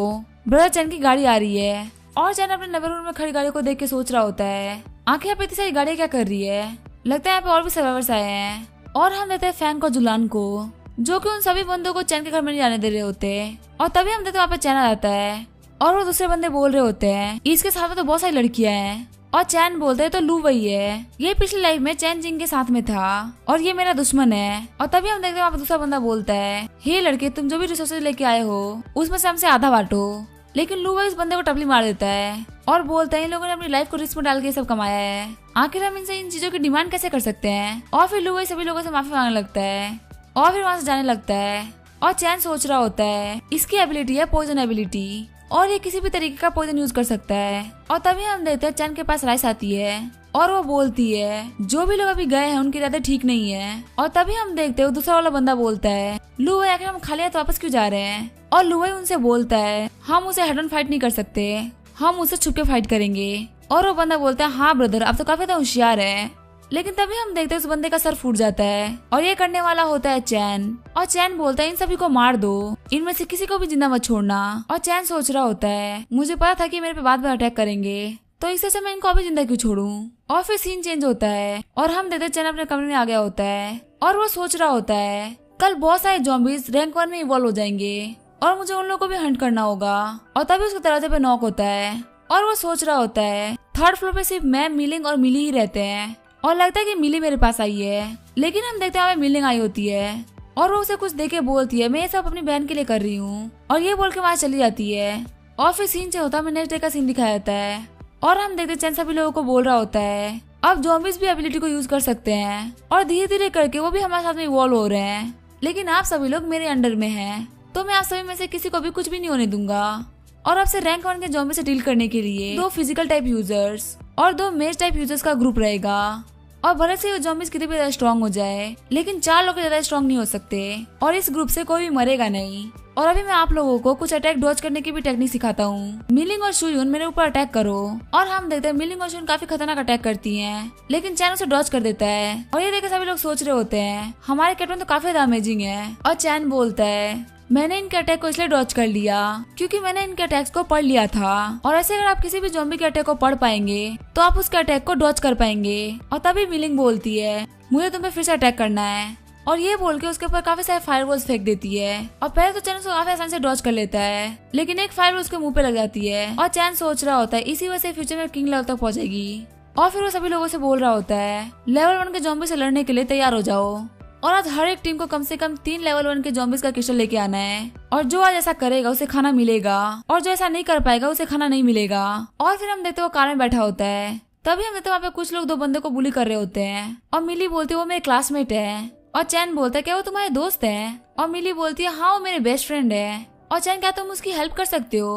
A: ब्रदर चैन की गाड़ी आ रही है। और चैन अपने नेबरहुड में खड़ी गाड़ी को देख के सोच रहा होता है आखिर यहाँ पे इतनी सारी गाड़ियाँ क्या कर रही है, लगता है यहाँ पे और भी सर्वाइवर्स आए हैं। और हम देते हैं फैंग को जुलान को जो कि उन सभी बंदों को चैन के घर में नहीं जाने दे रहे होते। और तभी हम देखते हैं वहाँ पे चैन आ जाता है और वो दूसरे बंदे बोल रहे होते हैं इसके साथ में तो बहुत सारी लड़कियां हैं। और चैन बोलते हैं तो लू वही है, ये पिछली लाइफ में चैन जिंग के साथ में था और ये मेरा दुश्मन है। और तभी हम देखते हैं वहाँ पे दूसरा बंदा बोलता है हे लड़के तुम जो भी रिसोर्सेज लेके आए हो उसमें से हमसे आधा बांटो। लेकिन लू वही इस बंदे को टपली मार देता है और बोलता है इन लोगों ने अपनी लाइफ को रिस्क में डाल के सब कमाया है, आखिर हम इनसे इन चीजों की डिमांड कैसे कर सकते हैं? और फिर लू वही सभी लोगों से माफी मांगने लगता है और फिर वहाँ से जाने लगता है। और चैन सोच रहा होता है इसकी एबिलिटी है पॉइजन एबिलिटी और ये किसी भी तरीके का पॉइजन यूज कर सकता है। और तभी हम देखते हैं चैन के पास राइस आती है और वो बोलती है जो भी लोग अभी गए हैं उनकी इरादे ठीक नहीं है। और तभी हम देखते हैं दूसरा वाला बंदा बोलता है लू भाई आखिर हम खाली हाथ वापस क्यों जा रहे हैं? और लू भाई उनसे बोलता है हम उसे हेड ऑन फाइट नहीं कर सकते, हम उससे छुप के फाइट करेंगे। और वो बंदा बोलता है हाँ ब्रदर आप तो काफी ज्यादा होशियार है। लेकिन तभी हम देखते हैं उस बंदे का सर फूट जाता है और ये करने वाला होता है चैन। और चैन बोलता है इन सभी को मार दो, इनमें से किसी को भी जिंदा मत छोड़ना। और चैन सोच रहा होता है मुझे पता था कि मेरे पे बाद में अटैक करेंगे, तो इससे से मैं इनको अभी जिंदा क्यों छोड़ूं। और फिर सीन चेंज होता है और हम देखते चैन अपने कमरे में आ गया होता है और वो सोच रहा होता है कल बहुत सारे ज़ॉम्बीज रैंक 1 में इवॉल्व हो जाएंगे और मुझे उन लोगों को भी हंट करना होगा। और तभी उसके दरवाजे पे नॉक होता है और वो सोच रहा होता है 3rd फ्लोर पे सिर्फ मैं, मिलिंग और मिली ही रहते हैं और लगता है कि मिली मेरे पास आई है। लेकिन हम देखते हैं मिलिंग आई होती है और वो उसे कुछ देके बोलती है मैं ये सब अपनी बहन के लिए कर रही हूँ और ये बोल के वहाँ चली जाती है। और फिर सीन से होता है नेक्स्ट डे का सीन दिखाया जाता है और हम देखते चैन सभी लोगों को बोल रहा होता है अब ज़ॉम्बीज भी एबिलिटी को यूज कर सकते हैं और धीरे धीरे करके वो भी हमारे साथ में इवॉल्व हो रहे हैं, लेकिन आप सभी लोग मेरे अंडर में हैं, तो मैं आप सभी में से किसी को भी कुछ भी नहीं होने दूंगा। और अब से रैंक 1 के ज़ॉम्बी से डील करने के लिए 2 फिजिकल टाइप यूजर्स और 2 मेज टाइप यूजर्स का ग्रुप रहेगा। और भले से ज़ॉम्बीज कितने भी ज्यादा स्ट्रॉन्ग हो जाए, लेकिन 4 लोग ज्यादा स्ट्रॉन्ग नहीं हो सकते और इस ग्रुप से कोई भी मरेगा नहीं। और अभी मैं आप लोगों को कुछ अटैक डॉज करने की भी टेक्निक सिखाता हूँ। मिलिंग और शुयून मेरे ऊपर अटैक करो। और हम देखते हैं मिलिंग और शुयून काफी खतरनाक अटैक करती हैं, लेकिन चैन उसे डॉज कर देता है। और ये देख सभी लोग सोच रहे होते हैं हमारे कैप्टन तो काफी ज्यादा अमेजिंग है। और चैन बोलता है मैंने इनके अटैक को इसलिए डॉज कर लिया क्योंकि मैंने इनके अटैक्स को पढ़ लिया था और ऐसे अगर आप किसी भी ज़ॉम्बी के अटैक को पढ़ पाएंगे तो आप उसके अटैक को डॉज कर पाएंगे। और तभी मिलिंग बोलती है मुझे तुम पे फिर से अटैक करना है और ये बोल के उसके ऊपर काफी सारे फायरबॉल्स फेंक देती है। और पहले तो चैन उसको काफी आसानी से डॉज कर लेता है, लेकिन एक फायरबॉल उसके मुंह पे लग जाती है और चैन सोच रहा होता है इसी वजह से फ्यूचर में किंग लेवल तक पहुंचेगी। और फिर वो सभी लोगों से बोल रहा होता है लेवल 1 के ज़ॉम्बी से लड़ने के लिए तैयार हो जाओ और आज हर एक टीम को कम से कम 3 लेवल 1 के ज़ॉम्बीज का क्रिस्टल लेके आना है और जो आज ऐसा करेगा उसे खाना मिलेगा और जो ऐसा नहीं कर पाएगा उसे खाना नहीं मिलेगा। और फिर हम देखते वो कार में बैठा होता है, तभी हम देखते वहाँ पे कुछ लोग 2 बंदे को बुली कर रहे होते हैं और मिली बोलती है वो मेरे क्लासमेट है। और चैन बोलता है क्या वो तुम्हारे दोस्त है? और मिली बोलती है हाँ वो मेरे बेस्ट फ्रेंड है। और चैन क्या तुम उसकी हेल्प कर सकते हो?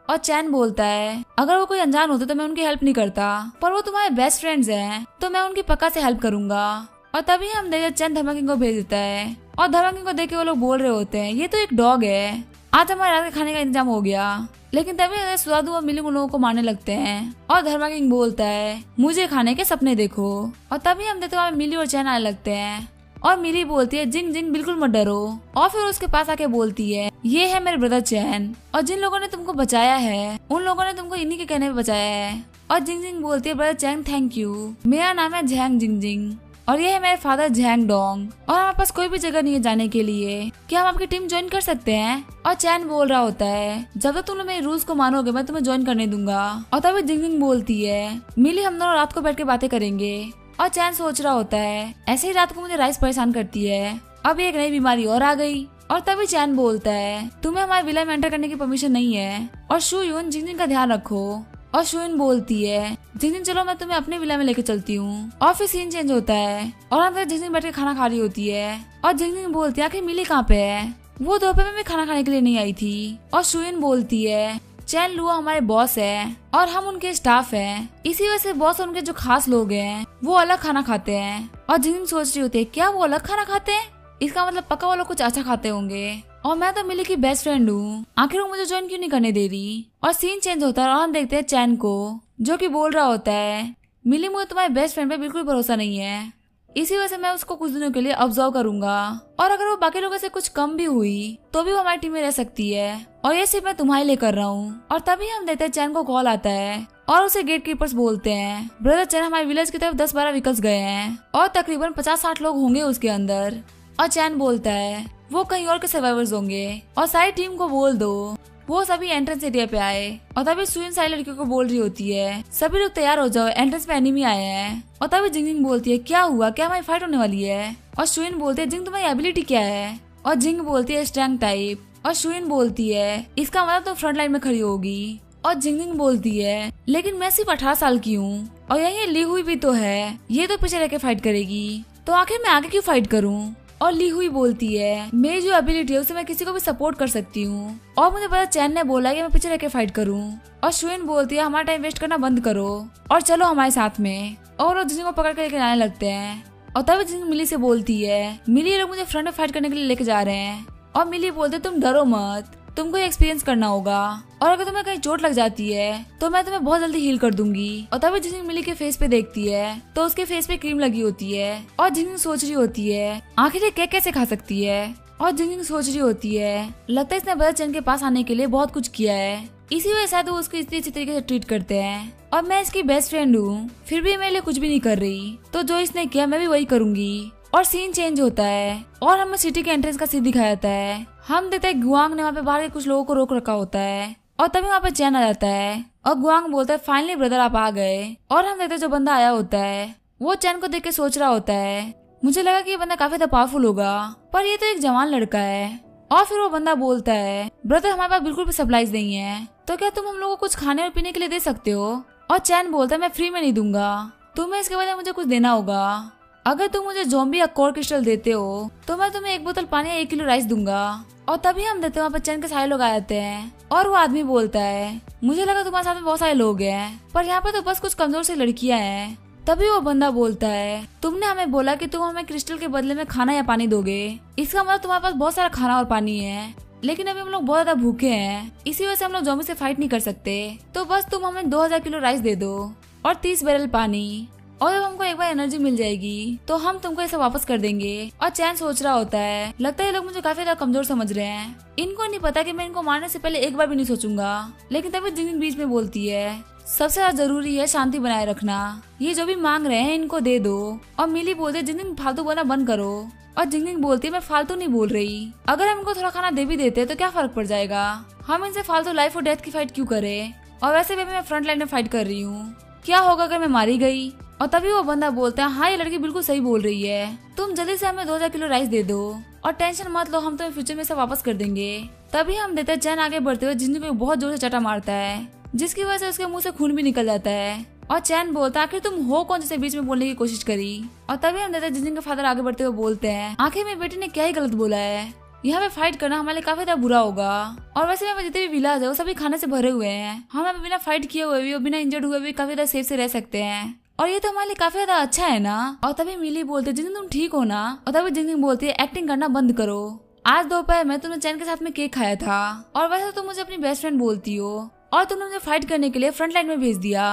A: और चैन बोलता है अगर वो कोई अनजान होते तो मैं उनकी हेल्प नहीं करता, पर वो तुम्हारे बेस्ट फ्रेंड्स हैं तो मैं उनकी पक्का से हेल्प करूंगा। और तभी हम देखते चैन धमाकिंग को भेज देता है और धमाकिंग को देख के वो लोग बोल रहे होते हैं ये तो एक डॉग है, आज हमारे रात के खाने का इंतजाम हो गया। लेकिन तभी सुदादू और मिलिंग उन लोगों को मारने लगते हैं और धर्माकिंग बोलता है मुझे खाने के सपने देखो। और तभी हम देखते मिली और चैन आने लगते हैं और मिली बोलती है जिंग जिंग बिल्कुल मत डरो। और फिर उसके पास आके बोलती है ये है मेरे ब्रदर चैन और जिन लोगों ने तुमको बचाया है उन लोगों ने तुमको इन्हीं के कहने पे बचाया है। और जिंग जिंग बोलती है ब्रदर चैन थैंक यू, मेरा नाम है झैंग जिंग जिंग और ये है मेरे फादर झैंग डोंग और हमारे पास कोई भी जगह नहीं है जाने के लिए, क्या हम आपकी टीम ज्वाइन कर सकते हैं? और चैन बोल रहा होता है जब तक तुम लोग मेरे रूल्स को मानोगे मैं तुम्हें ज्वाइन करने दूंगा। और तभी जिंग जिंग बोलती है मिली हम दोनों रात को बैठ के बातें करेंगे। और चैन सोच रहा होता है ऐसे ही रात को मुझे राइस परेशान करती है, अब एक नई बीमारी और आ गई। और तभी चैन बोलता है तुम्हें हमारे विला में एंटर करने की परमिशन नहीं है और शुयून जिंग जिंग का ध्यान रखो। और शुयून बोलती है जिंग जिंग चलो मैं तुम्हें अपने विला में लेके चलती हूँ। और फिर सीन चेंज होता है और हम जिंग जिंग बैठ के खाना खा रही होती है और जिंग जिंग बोलती है आखिर मिली कहाँ पे है? वो दोपहर में भी खाना खाने के लिए नहीं आई थी। और शुयून बोलती है चैन लुआ हमारे बॉस है और हम उनके स्टाफ हैं, इसी वजह से बॉस और उनके जो खास लोग हैं वो अलग खाना खाते हैं। और जिंग जिंग सोच रही होती है क्या वो अलग खाना खाते हैं, इसका मतलब पक्का वो लोग कुछ अच्छा खाते होंगे और मैं तो मिली की बेस्ट फ्रेंड हूँ, आखिर वो मुझे ज्वाइन क्यों नहीं करने दे रही। और सीन चेंज होता है और हम देखते हैं चैन को जो कि बोल रहा होता है मिली मुझे तुम्हारे बेस्ट फ्रेंड पे बिल्कुल भरोसा नहीं है, इसी वजह से मैं उसको कुछ दिनों के लिए ऑब्जर्व करूंगा और अगर वो बाकी लोगों से कुछ कम भी हुई तो भी वो हमारी टीम में रह सकती है और ये सिर्फ मैं तुम्हारे लिए कर रहा हूँ। और तभी हम देखते हैं चैन को कॉल आता है और उसे गेट कीपर्स बोलते हैं ब्रदर चैन हमारे विलेज की तरफ 10-12 व्हीकल्स गए हैं और तकरीबन 50-60 लोग होंगे उसके अंदर। और चैन बोलता है वो कहीं और के सर्वाइवर्स होंगे और सारी टीम को बोल दो वो सभी एंट्रेंस एरिया पे आए। और तभी सुइन सारी लड़कियों को बोल रही होती है सभी लोग तैयार हो जाओ एंट्रेंस पे एनिमी आए हैं। और तभी जिंग जिंग बोलती है क्या हुआ, क्या हमारी फाइट होने वाली है? और शुइन बोलते है जिंग तुम्हारी एबिलिटी क्या है? और जिंग बोलती है स्ट्रेंथ टाइप। और शुइन बोलती है इसका मतलब तुम फ्रंट लाइन में खड़ी होगी। और जिंग जिंग बोलती है लेकिन मैं सिर्फ 18 साल की हूँ और यही ली हुई भी तो है, ये तो पीछे रह के फाइट करेगी, तो आखिर मैं आगे क्यों फाइट करूँ? और ली हुई बोलती है मेरी जो एबिलिटी है उसे मैं किसी को भी सपोर्ट कर सकती हूँ और मुझे पता चैन ने बोला कि मैं पीछे रह के फाइट करूँ। और शुइन बोलती है हमारा टाइम वेस्ट करना बंद करो और चलो हमारे साथ में। और वो जिंग को पकड़ के लेके जाने लगते हैं। और तभी जिंग मिली से बोलती है मिली ये लोग मुझे फ्रंट में फाइट करने के लिए लेके जा रहे हैं। और मिली बोलते तुम डरो मत, तुमको एक्सपीरियंस करना होगा, और अगर तुम्हें कहीं चोट लग जाती है तो मैं तुम्हें बहुत जल्दी हील कर दूंगी। और तभी जिनिंग मिली के फेस पे देखती है तो उसके फेस पे क्रीम लगी होती है, और जिनिंग सोच रही होती है आखिर ये केक कैसे खा सकती है। और जिनिंग सोच रही होती है लगता है इसने ब्रदर चैन के पास आने के लिए बहुत कुछ किया है, इसी वजह से वो उसको इतनी अच्छी तरीके से ट्रीट करते हैं। और मैं इसकी बेस्ट फ्रेंड हूँ, फिर भी मेरे लिए कुछ भी नहीं कर रही, तो जो इसने किया मैं भी वही करूंगी। और सीन चेंज होता है और हमें सिटी के एंट्रेंस का सीन दिखाया जाता है। हम देखते हैं गुआंग ने वहाँ पे बाहर के कुछ लोगों को रोक रखा होता है, और तभी वहाँ पे चैन आ जाता है और गुआंग बोलता है फाइनली ब्रदर आप आ गए। और हम देखते हैं जो बंदा आया होता है वो चैन को देख के सोच रहा होता है मुझे लगा कि ये बंदा काफी ज्यादा पावरफुल होगा, पर ये तो एक जवान लड़का है। और फिर वो बंदा बोलता है ब्रदर हमारे पास बिल्कुल भी सप्लाईज नहीं है, तो क्या तुम हम लोगों को कुछ खाने और पीने के लिए दे सकते हो। और चैन बोलता है मैं फ्री में नहीं दूंगा, तुम्हें इसके बदले मुझे कुछ देना होगा। अगर तुम मुझे ज़ॉम्बी या कोर क्रिस्टल देते हो तो मैं तुम्हें 1 बोतल पानी या 1 किलो राइस दूंगा। और तभी हम देखते हैं वहाँ पर चैन के सारे लोग आ जाते हैं, और वो आदमी बोलता है मुझे लगा तुम्हारे साथ में बहुत सारे लोग हैं, पर यहाँ पर तो बस कुछ कमजोर सी लड़कियां हैं। तभी वो बंदा बोलता है तुमने हमें बोला कि तुम हमें क्रिस्टल के बदले में खाना या पानी दोगे, इसका मतलब तुम्हारे पास बहुत सारा खाना और पानी है, लेकिन अभी हम लोग बहुत ज्यादा भूखे हैं, इसी वजह से हम लोग ज़ॉम्बी से फाइट नहीं कर सकते, तो बस तुम हमें 2000 किलो राइस दे दो और 30 बैरल पानी, और जब हमको एक बार एनर्जी मिल जाएगी तो हम तुमको इसे वापस कर देंगे। और चैन सोच रहा होता है लगता है ये लोग मुझे काफी ज्यादा कमजोर समझ रहे हैं, इनको नहीं पता कि मैं इनको मारने से पहले एक बार भी नहीं सोचूंगा। लेकिन तभी जिनिंग बीच में बोलती है सबसे ज्यादा जरूरी है शांति बनाए रखना, ये जो भी मांग रहे हैं इनको दे दो। और मिली बोलती है जिनिंग फालतू बोलना बंद करो, और जिनिंग बोलती है मैं फालतू नहीं बोल रही, अगर हम इनको थोड़ा खाना दे भी देते तो क्या फर्क पड़ जाएगा, हम इनसे फालतू लाइफ और डेथ की फाइट क्यों करें, और वैसे भी मैं फ्रंट लाइन में फाइट कर रही हूँ, क्या होगा अगर मैं मारी गई। और तभी वो बंदा बोलता है हाँ ये लड़की बिल्कुल सही बोल रही है, तुम जल्दी से हमें 2000 किलो राइस दे दो और टेंशन मत लो, हम तुम्हें फ्यूचर में से वापस कर देंगे। तभी हम देते हैं चैन आगे बढ़ते हुए जिंदगी को बहुत जोर से चटा मारता है, जिसकी वजह से उसके मुंह से खून भी निकल जाता है। और चैन बोलता है आखिर तुम हो कौन जिसे बीच में बोलने की कोशिश करी। और तभी हम देते हैं जिंदगी के फादर आगे बढ़ते हुए बोलते हैं आखिर मेरी बेटी ने क्या ही गलत बोला है, यहाँ पे फाइट करना हमारे लिए काफी ज्यादा बुरा होगा, और वैसे यहाँ पे जितने भी विलाज है वो सभी खाने से भरे हुए हैं, हम यहाँ पे बिना फाइट किए हुए भी और बिना इंजर्ड हुए भी काफी ज्यादा सेफ से रह सकते हैं, और ये तो हमारे लिए काफी ज्यादा अच्छा है ना। और तभी मिली बोलती है जिंदगी तुम ठीक हो ना। और तभी जिंदगी बोलती है एक्टिंग करना बंद करो, आज दोपहर में तुमने चैन के साथ में केक खाया था, और वैसे तुम मुझे अपनी बेस्ट फ्रेंड बोलती हो, और तुमने मुझे फाइट करने के लिए फ्रंट लाइन में भेज दिया,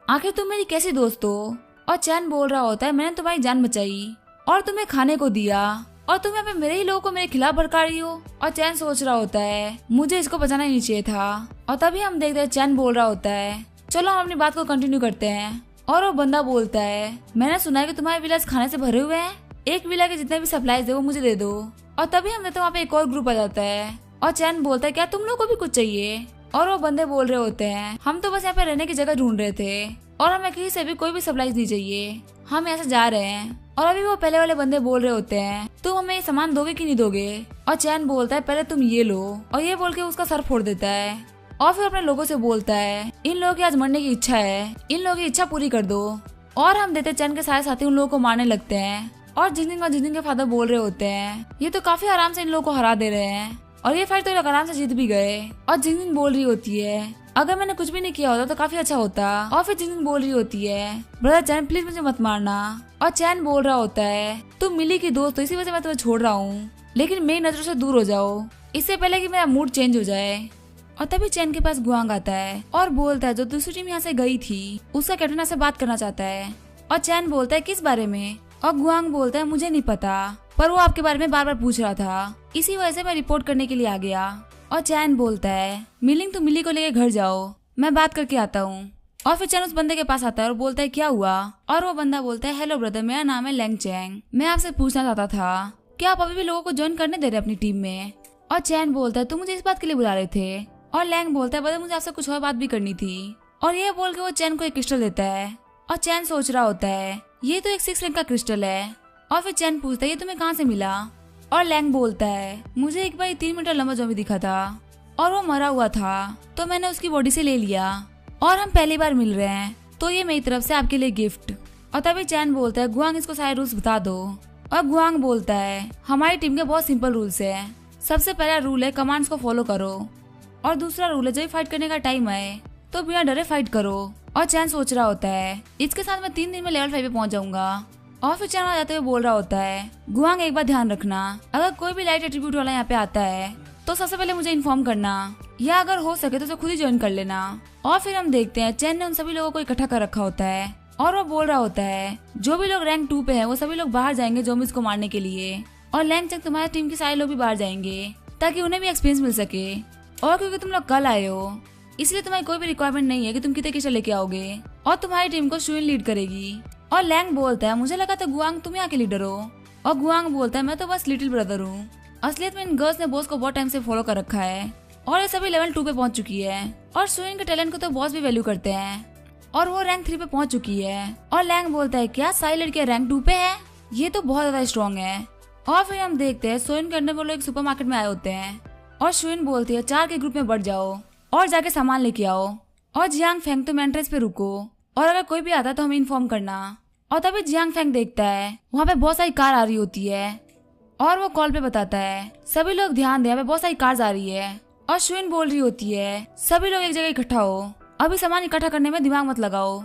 A: आखिर तुम मेरी कैसी दोस्त हो। और चैन बोल रहा होता है मैंने तुम्हारी जान बचाई और तुम्हें खाने को दिया, और तुम यहाँ पे मेरे ही लोगों को मेरे खिलाफ भड़का रही हो। और चैन सोच रहा होता है मुझे इसको बचाना नहीं चाहिए था। और तभी हम देखते हैं चैन बोल रहा होता है चलो हम अपनी बात को कंटिन्यू करते हैं। और वो बंदा बोलता है मैंने सुना है कि तुम्हारे विलेज खाने से भरे हुए हैं, एक विला के जितने भी सप्लाईज है वो मुझे दे दो। और तभी हम देखते हैं वहाँ पे एक और ग्रुप आ जाता है, और चैन बोलता है क्या तुम लोग को भी कुछ चाहिए। और वो बंदे बोल रहे होते हैं हम तो बस यहाँ पे रहने की जगह ढूंढ रहे थे, और हमें कहीं से भी कोई भी सप्लाईज नहीं चाहिए, हम यहाँ से जा रहे हैं। और अभी वो पहले वाले बंदे बोल रहे होते हैं तुम हमें ये सामान दोगे कि नहीं दोगे। और चैन बोलता है पहले तुम ये लो, और ये बोल के उसका सर फोड़ देता है, और फिर अपने लोगों से बोलता है इन लोगों की आज मरने की इच्छा है, इन लोगों की इच्छा पूरी कर दो। और हम देते चैन के सारे साथी उन लोगों को मारने लगते हैं, और जिंदगी के फादर बोल रहे होते हैं ये तो काफी आराम से इन लोगों को हरा दे रहे हैं, और ये फाइट तो लोग आराम से जीत भी गए। और जिंदगी बोल रही होती है अगर मैंने कुछ भी नहीं किया होता तो काफी अच्छा होता। और फिर जिंदगी बोल रही होती है ब्रदर चैन प्लीज मुझे मत मारना। और चैन बोल रहा होता है तुम मिली की दोस्त हो इसी वजह से मैं तुम्हें छोड़ रहा हूँ, लेकिन मेरी नजरों से दूर हो जाओ इससे पहले कि मेरा मूड चेंज हो जाए। और तभी चैन के पास गुआंग आता है और बोलता है जो दूसरी टीम यहाँ से गई थी उसका कैप्टन से बात करना चाहता है। और चैन बोलता है किस बारे में। और गुआंग बोलता है मुझे नहीं पता, पर वो आपके बारे में बार बार पूछ रहा था, इसी वजह से मैं रिपोर्ट करने के लिए आ गया। और चैन बोलता है मिलिंग तुम मिली को लेकर घर जाओ, मैं बात करके आता हूँ। और फिर चैन उस बंदे के पास आता है और बोलता है क्या हुआ। और वो बंदा बोलता है हेलो ब्रदर मेरा नाम है लैंग चैंग, मैं आपसे पूछना चाहता था क्या आप अभी भी लोगों को ज्वाइन करने दे रहे अपनी टीम में। और चैन बोलता है तुम मुझे इस बात के लिए बुला रहे थे। और लैंग बोलता है ब्रदर मुझे आपसे कुछ और बात भी करनी थी। और ये बोल के वो चैन को एक क्रिस्टल देता है, और चैन सोच रहा होता है ये तो एक 6 रैंक का क्रिस्टल है। और फिर चैन पूछता है ये तुम्हें कहाँ से मिला। और लैंग बोलता है मुझे एक बार 3 मीटर लंबा ज़ॉम्बी दिखा था और वो मरा हुआ था, तो मैंने उसकी बॉडी से ले लिया, और हम पहली बार मिल रहे हैं तो ये मेरी तरफ से आपके लिए गिफ्ट। और तभी चैन बोलता है गुआंग इसको सारे रूल्स बता दो। और गुआंग बोलता है हमारी टीम के बहुत सिंपल रूल्स है, सबसे पहला रूल है कमांड्स को फॉलो करो, और दूसरा रूल है जब फाइट करने का टाइम आए तो बिना डरे फाइट करो। और चैन सोच रहा होता है इसके साथ मैं 3 दिन में लेवल 5 पे पहुंच जाऊंगा। और फिर चैन आ जाते हुए बोल रहा होता है गुआंग एक बार ध्यान रखना, अगर कोई भी लाइट एट्रीब्यूट वाला यहाँ पे आता है तो सबसे पहले मुझे इन्फॉर्म करना, या अगर हो सके तो उसे खुद ही ज्वाइन कर लेना। और फिर हम देखते हैं चैन ने उन सभी लोगों को इकट्ठा कर रखा होता है और वो बोल रहा होता है जो भी लोग रैंक 2 पे है वो सभी लोग बाहर जाएंगे ज़ॉम्बीज़ को मारने के लिए, और लैंग चंग तुम्हारे टीम के सारे लोग भी बाहर जाएंगे ताकि उन्हें भी एक्सपीरियंस मिल सके। और क्योंकि तुम लोग कल आए हो इसलिए तुम्हारी कोई भी रिक्वायरमेंट नहीं है कि तुम कितने किस्सा लेके आओगे, और तुम्हारी टीम को शुइन लीड करेगी। और लैंग बोलता है मुझे लगा था गुआंग तुम यहाँ के लीडर हो, और गुआंग बोलता है मैं तो बस लिटिल ब्रदर हूँ। असलियत में इन गर्ल्स ने बॉस को बहुत टाइम से फॉलो कर रखा है और ये सभी लेवल 2 पे पहुंच चुकी है, और शुइन के टैलेंट को तो बॉस भी वैल्यू करते हैं, और वो रैंक 3 पे पहुंच चुकी है। और लैंग बोलता है क्या सारी लड़कियां रैंक 2 पे है, ये तो बहुत ज्यादा स्ट्रॉन्ग है। और फिर हम देखते हैं शुइन के अंदर वो लोग एक सुपरमार्केट में आए होते हैं, और शुइन बोलती है 4 के ग्रुप में बढ़ जाओ और जाके सामान लेके आओ, और जियांग फेंग तुम एंट्रेंस पे रुको, और अगर कोई भी आता तो हमें इन्फॉर्म करना। और तभी जियांग फेंग देखता है वहाँ पे बहुत सारी कार आ रही होती है, और वो कॉल पे बताता है सभी लोग ध्यान दें, बहुत सारी कार्स आ रही है। और शुइन बोल रही होती है सभी लोग एक जगह इकट्ठा हो, अभी सामान इकट्ठा करने में दिमाग मत लगाओ,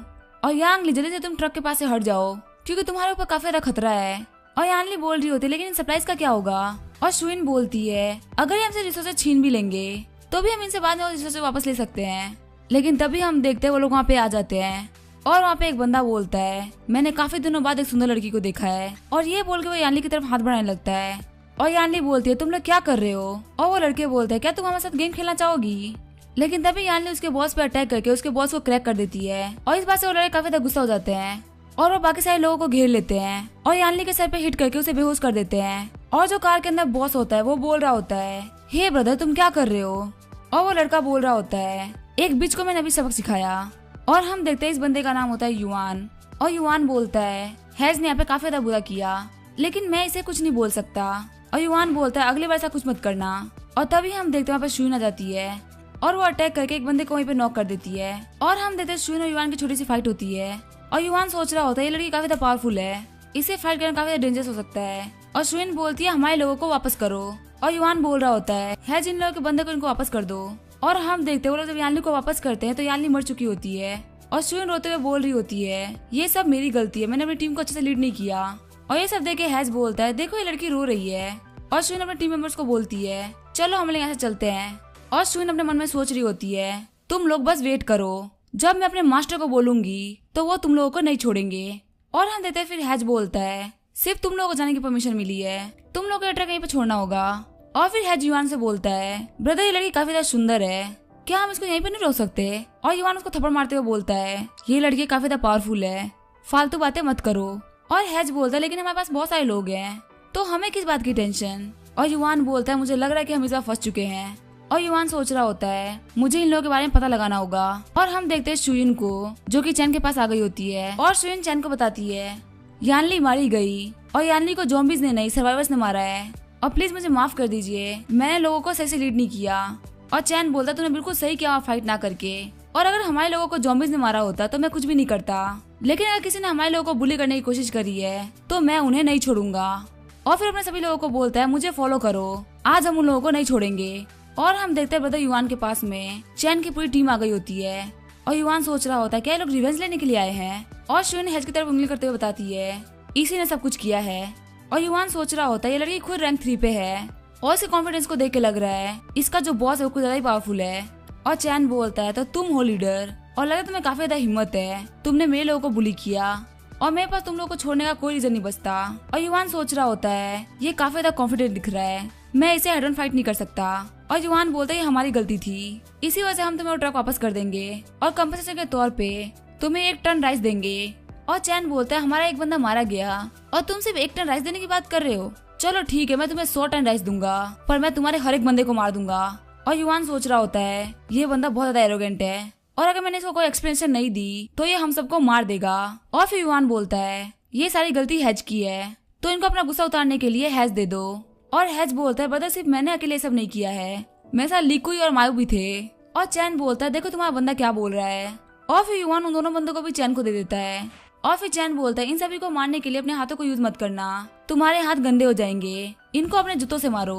A: और यांग ली जल्दी से तुम ट्रक के पास से हट जाओ क्योंकि तुम्हारे ऊपर काफी ज्यादा खतरा है। और यानली बोल रही होती है लेकिन इन सप्लाईज का क्या होगा, और शुइन बोलती है अगर ये हमसे रिसोर्सेज छीन भी लेंगे तो भी हम इनसे बाद में रिसोर्सेज वापस ले सकते हैं। लेकिन तभी हम देखते हैं वो लोग वहाँ पे आ जाते हैं, और वहाँ पे एक बंदा बोलता है मैंने काफी दिनों बाद एक सुंदर लड़की को देखा है, और ये बोल के वो यानली की तरफ हाथ बढ़ाने लगता है। और यानली बोलती है तुम लोग क्या कर रहे हो, और वो लड़के बोलते हैं क्या तुम हमारे साथ गेम खेलना चाहोगी। लेकिन तभी यानली उसके बॉस पे अटैक करके उसके बॉस को क्रैक कर देती है, और इस बात से वो लड़के काफी ज्यादा गुस्सा हो जाते हैं, और वो बाकी सारे लोगों को घेर लेते हैं और यानली के सर पे हिट करके उसे बेहोश कर देते हैं। और जो कार के अंदर बॉस होता है वो बोल रहा होता है हे ब्रदर तुम क्या कर रहे हो, और वो लड़का बोल रहा होता है एक बिच को मैंने अभी सबक सिखाया। और हम देखते हैं इस बंदे का नाम होता है युआन, और युआन बोलता है हैज ने यहाँ पे काफी ज्यादा बुरा किया लेकिन मैं इसे कुछ नहीं बोल सकता। और युआन बोलता है अगली बार ऐसा कुछ मत करना। और तभी हम देखते हैं वहाँ पे शुइन आ जाती है, और वो अटैक करके एक बंदे को वहीं पे नॉक कर देती है, और हम देखते हैं शुइन और युआन की छोटी सी फाइट होती है। और युआन सोच रहा होता है ये लड़की काफी ज्यादा पावरफुल है, इसे फाइट करना काफी ज्यादा डेंजरस हो सकता है। और शुइन बोलती है हमारे लोगों को वापस करो, और युआन बोल रहा होता है जिन लोगों के बंदे को इनको वापस कर दो। और हम देखते हैं वो लोग जब यानली को वापस करते हैं तो यानली मर चुकी होती है, और शुइन रोते हुए बोल रही होती है ये सब मेरी गलती है, मैंने अपनी टीम को अच्छे से लीड नहीं किया। और ये सब देख के हैज बोलता है देखो ये लड़की रो रही है, और शुइन अपने टीम मेंबर्स को बोलती है चलो हम लोग यहाँ से चलते हैं। और शुइन अपने मन में सोच रही होती है तुम लोग बस वेट करो, जब मैं अपने मास्टर को बोलूंगी तो वो तुम लोगों को नहीं छोड़ेंगे। और हम देते हैं फिर हैज बोलता है सिर्फ तुम लोगों को जाने की परमिशन मिली है, तुम लोग को ट्रक कहीं पे छोड़ना होगा। और फिर हैज युआन से बोलता है ब्रदर ये लड़की काफी ज्यादा सुंदर है, क्या हम इसको यहीं पे नहीं रोक सकते। और युआन उसको थप्पड़ मारते हुए बोलता है ये लड़की काफी ज्यादा पावरफुल है, फालतू बातें मत करो। और हैज बोलता है लेकिन हमारे पास बहुत सारे लोग हैं तो हमें किस बात की टेंशन। और युआन बोलता है मुझे लग रहा है कि हम इस बार फंस चुके हैं। और युआन सोच रहा होता है मुझे इन लोगों के बारे में पता लगाना होगा। और हम देखते हैं शुइन को जो कि चैन के पास आ गई होती है, और शुइन चैन को बताती है यानली मारी गई, और यानली को ज़ॉम्बीज़ ने नहीं सर्वाइवर्स ने मारा है, और प्लीज मुझे माफ कर दीजिए मैंने लोगों को सही से लीड नहीं किया। और चैन बोलता तूने बिल्कुल सही किया फाइट ना करके, और अगर हमारे लोगों को ज़ॉम्बीज़ ने मारा होता तो मैं कुछ भी नहीं करता, लेकिन अगर किसी ने हमारे लोगों को बुली करने की कोशिश करी है तो मैं उन्हें नहीं छोड़ूंगा। और फिर अपने सभी लोगों को बोलता है मुझे फॉलो करो, आज हम उन लोगों को नहीं छोड़ेंगे। और हम देखते हैं ब्रदर युआन के पास में चैन की पूरी टीम आ गई होती है, और युआन सोच रहा होता है क्या लोग रिवेंज लेने के लिए आए हैं। और शुइन हैज की तरफ उंगली करते हुए बताती है इसी ने सब कुछ किया है। और युआन सोच रहा होता है ये लड़की खुद रैंक 3 पे है, और इसके कॉन्फिडेंस को देख के लग रहा है इसका जो बॉस है वो कुछ ज्यादा ही पावरफुल है। और चैन बोलता है तो तुम हो लीडर, और लगा तुम्हें काफी ज्यादा हिम्मत है, तुमने मेरे लोगों को बुली किया और मेरे पास तुम लोगों को छोड़ने का कोई रीजन नहीं बचता। और युआन सोच रहा होता है ये काफी ज्यादा कॉन्फिडेंट दिख रहा है, मैं इसे हेड ऑन फाइट नहीं कर सकता। और युआन बोलता है ये हमारी गलती थी, इसी वजह से हम तुम्हें वो ट्रक वापस कर देंगे और कंपनसेशन के तौर पे तुम्हें 1 टन राइस देंगे। और चैन बोलता है हमारा एक बंदा मारा गया और तुम सिर्फ 1 टन राइस देने की बात कर रहे हो, चलो ठीक है मैं तुम्हें 100 टन राइस दूंगा, पर मैं तुम्हारे हर एक बंदे को मार दूंगा। और युआन सोच रहा होता है ये बंदा बहुत ज्यादा एरोगेंट है, और अगर मैंने इसको कोई एक्सप्लेनेशन नहीं दी तो ये हम सबको मार देगा। और फिर युआन बोलता है ये सारी गलती हैज की है, तो इनको अपना गुस्सा उतारने के लिए हैज दे दो। और हैज बोलता है ब्रदर सिर्फ मैंने अकेले सब नहीं किया है, मेरे साथ लिकुई और मायू भी थे। और चैन बोलता है देखो तुम्हारा बंदा क्या बोल रहा है। और फिर युआन उन दोनों बंदों को भी चैन को दे देता है। और फिर चैन बोलता है इन सभी को मारने के लिए अपने हाथों को यूज मत करना, तुम्हारे हाथ गंदे हो जाएंगे, इनको अपने जूतों से मारो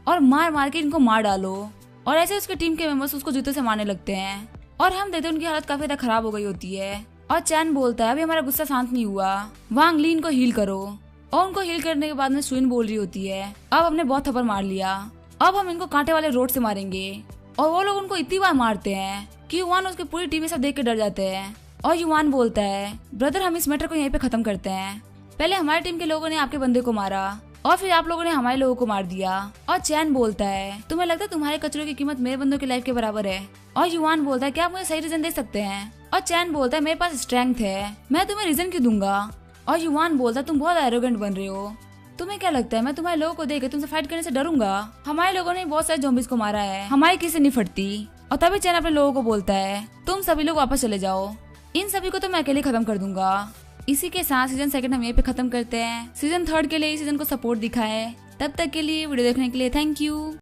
A: और मार मार के इनको मार डालो। और ऐसे उसके टीम के मेंबर्स उसको जूतों से मारने लगते हैं, और हम देखते हैं उनकी हालत काफी ज्यादा खराब हो गई होती है। और चैन बोलता है अभी हमारा गुस्सा शांत नहीं हुआ, वांग ली इनको हील करो। और उनको हील करने के बाद में शुइन बोल रही होती है अब हमने बहुत थप्पड़ मार लिया, अब हम इनको कांटे वाले रोड से मारेंगे। और वो लोग उनको इतनी बार मारते हैं कि युवान उसकी पूरी टीम सब देख के डर जाते हैं। और युवान बोलता है, ब्रदर हम इस मैटर को यहीं पे खत्म करते हैं। पहले हमारी टीम के लोगों ने आपके बंदे को मारा और फिर आप लोगों ने हमारे लोगों को मार दिया। और चैन बोलता है, तुम्हें लगता है तुम्हारे कचरों की कीमत मेरे बंदों की लाइफ के बराबर है? और युवान बोलता है, क्या आप मुझे सही रीजन दे सकते हैं? और चैन बोलता है, मेरे पास स्ट्रेंथ है, मैं तुम्हें रीजन क्यों दूंगा? और युवान बोलता है, तुम बहुत एरोगेंट बन रहे हो। तुम्हें क्या लगता है मैं तुम्हारे लोगों को देख के तुमसे फाइट करने से डरूंगा? हमारे लोगों ने बहुत सारे ज़ॉम्बीज़ को मारा है, हमारी किसी नहीं फटती। और तभी चैन अपने लोगों को बोलता है, तुम सभी लोग वापस चले जाओ, इन सभी को तो मैं अकेले खत्म कर दूंगा। इसी के साथ सीजन 2 हम यहीं पे खत्म करते हैं। सीजन 3 के लिए इस सीजन को सपोर्ट दिखाएं। तब तक के लिए वीडियो देखने के लिए थैंक यू।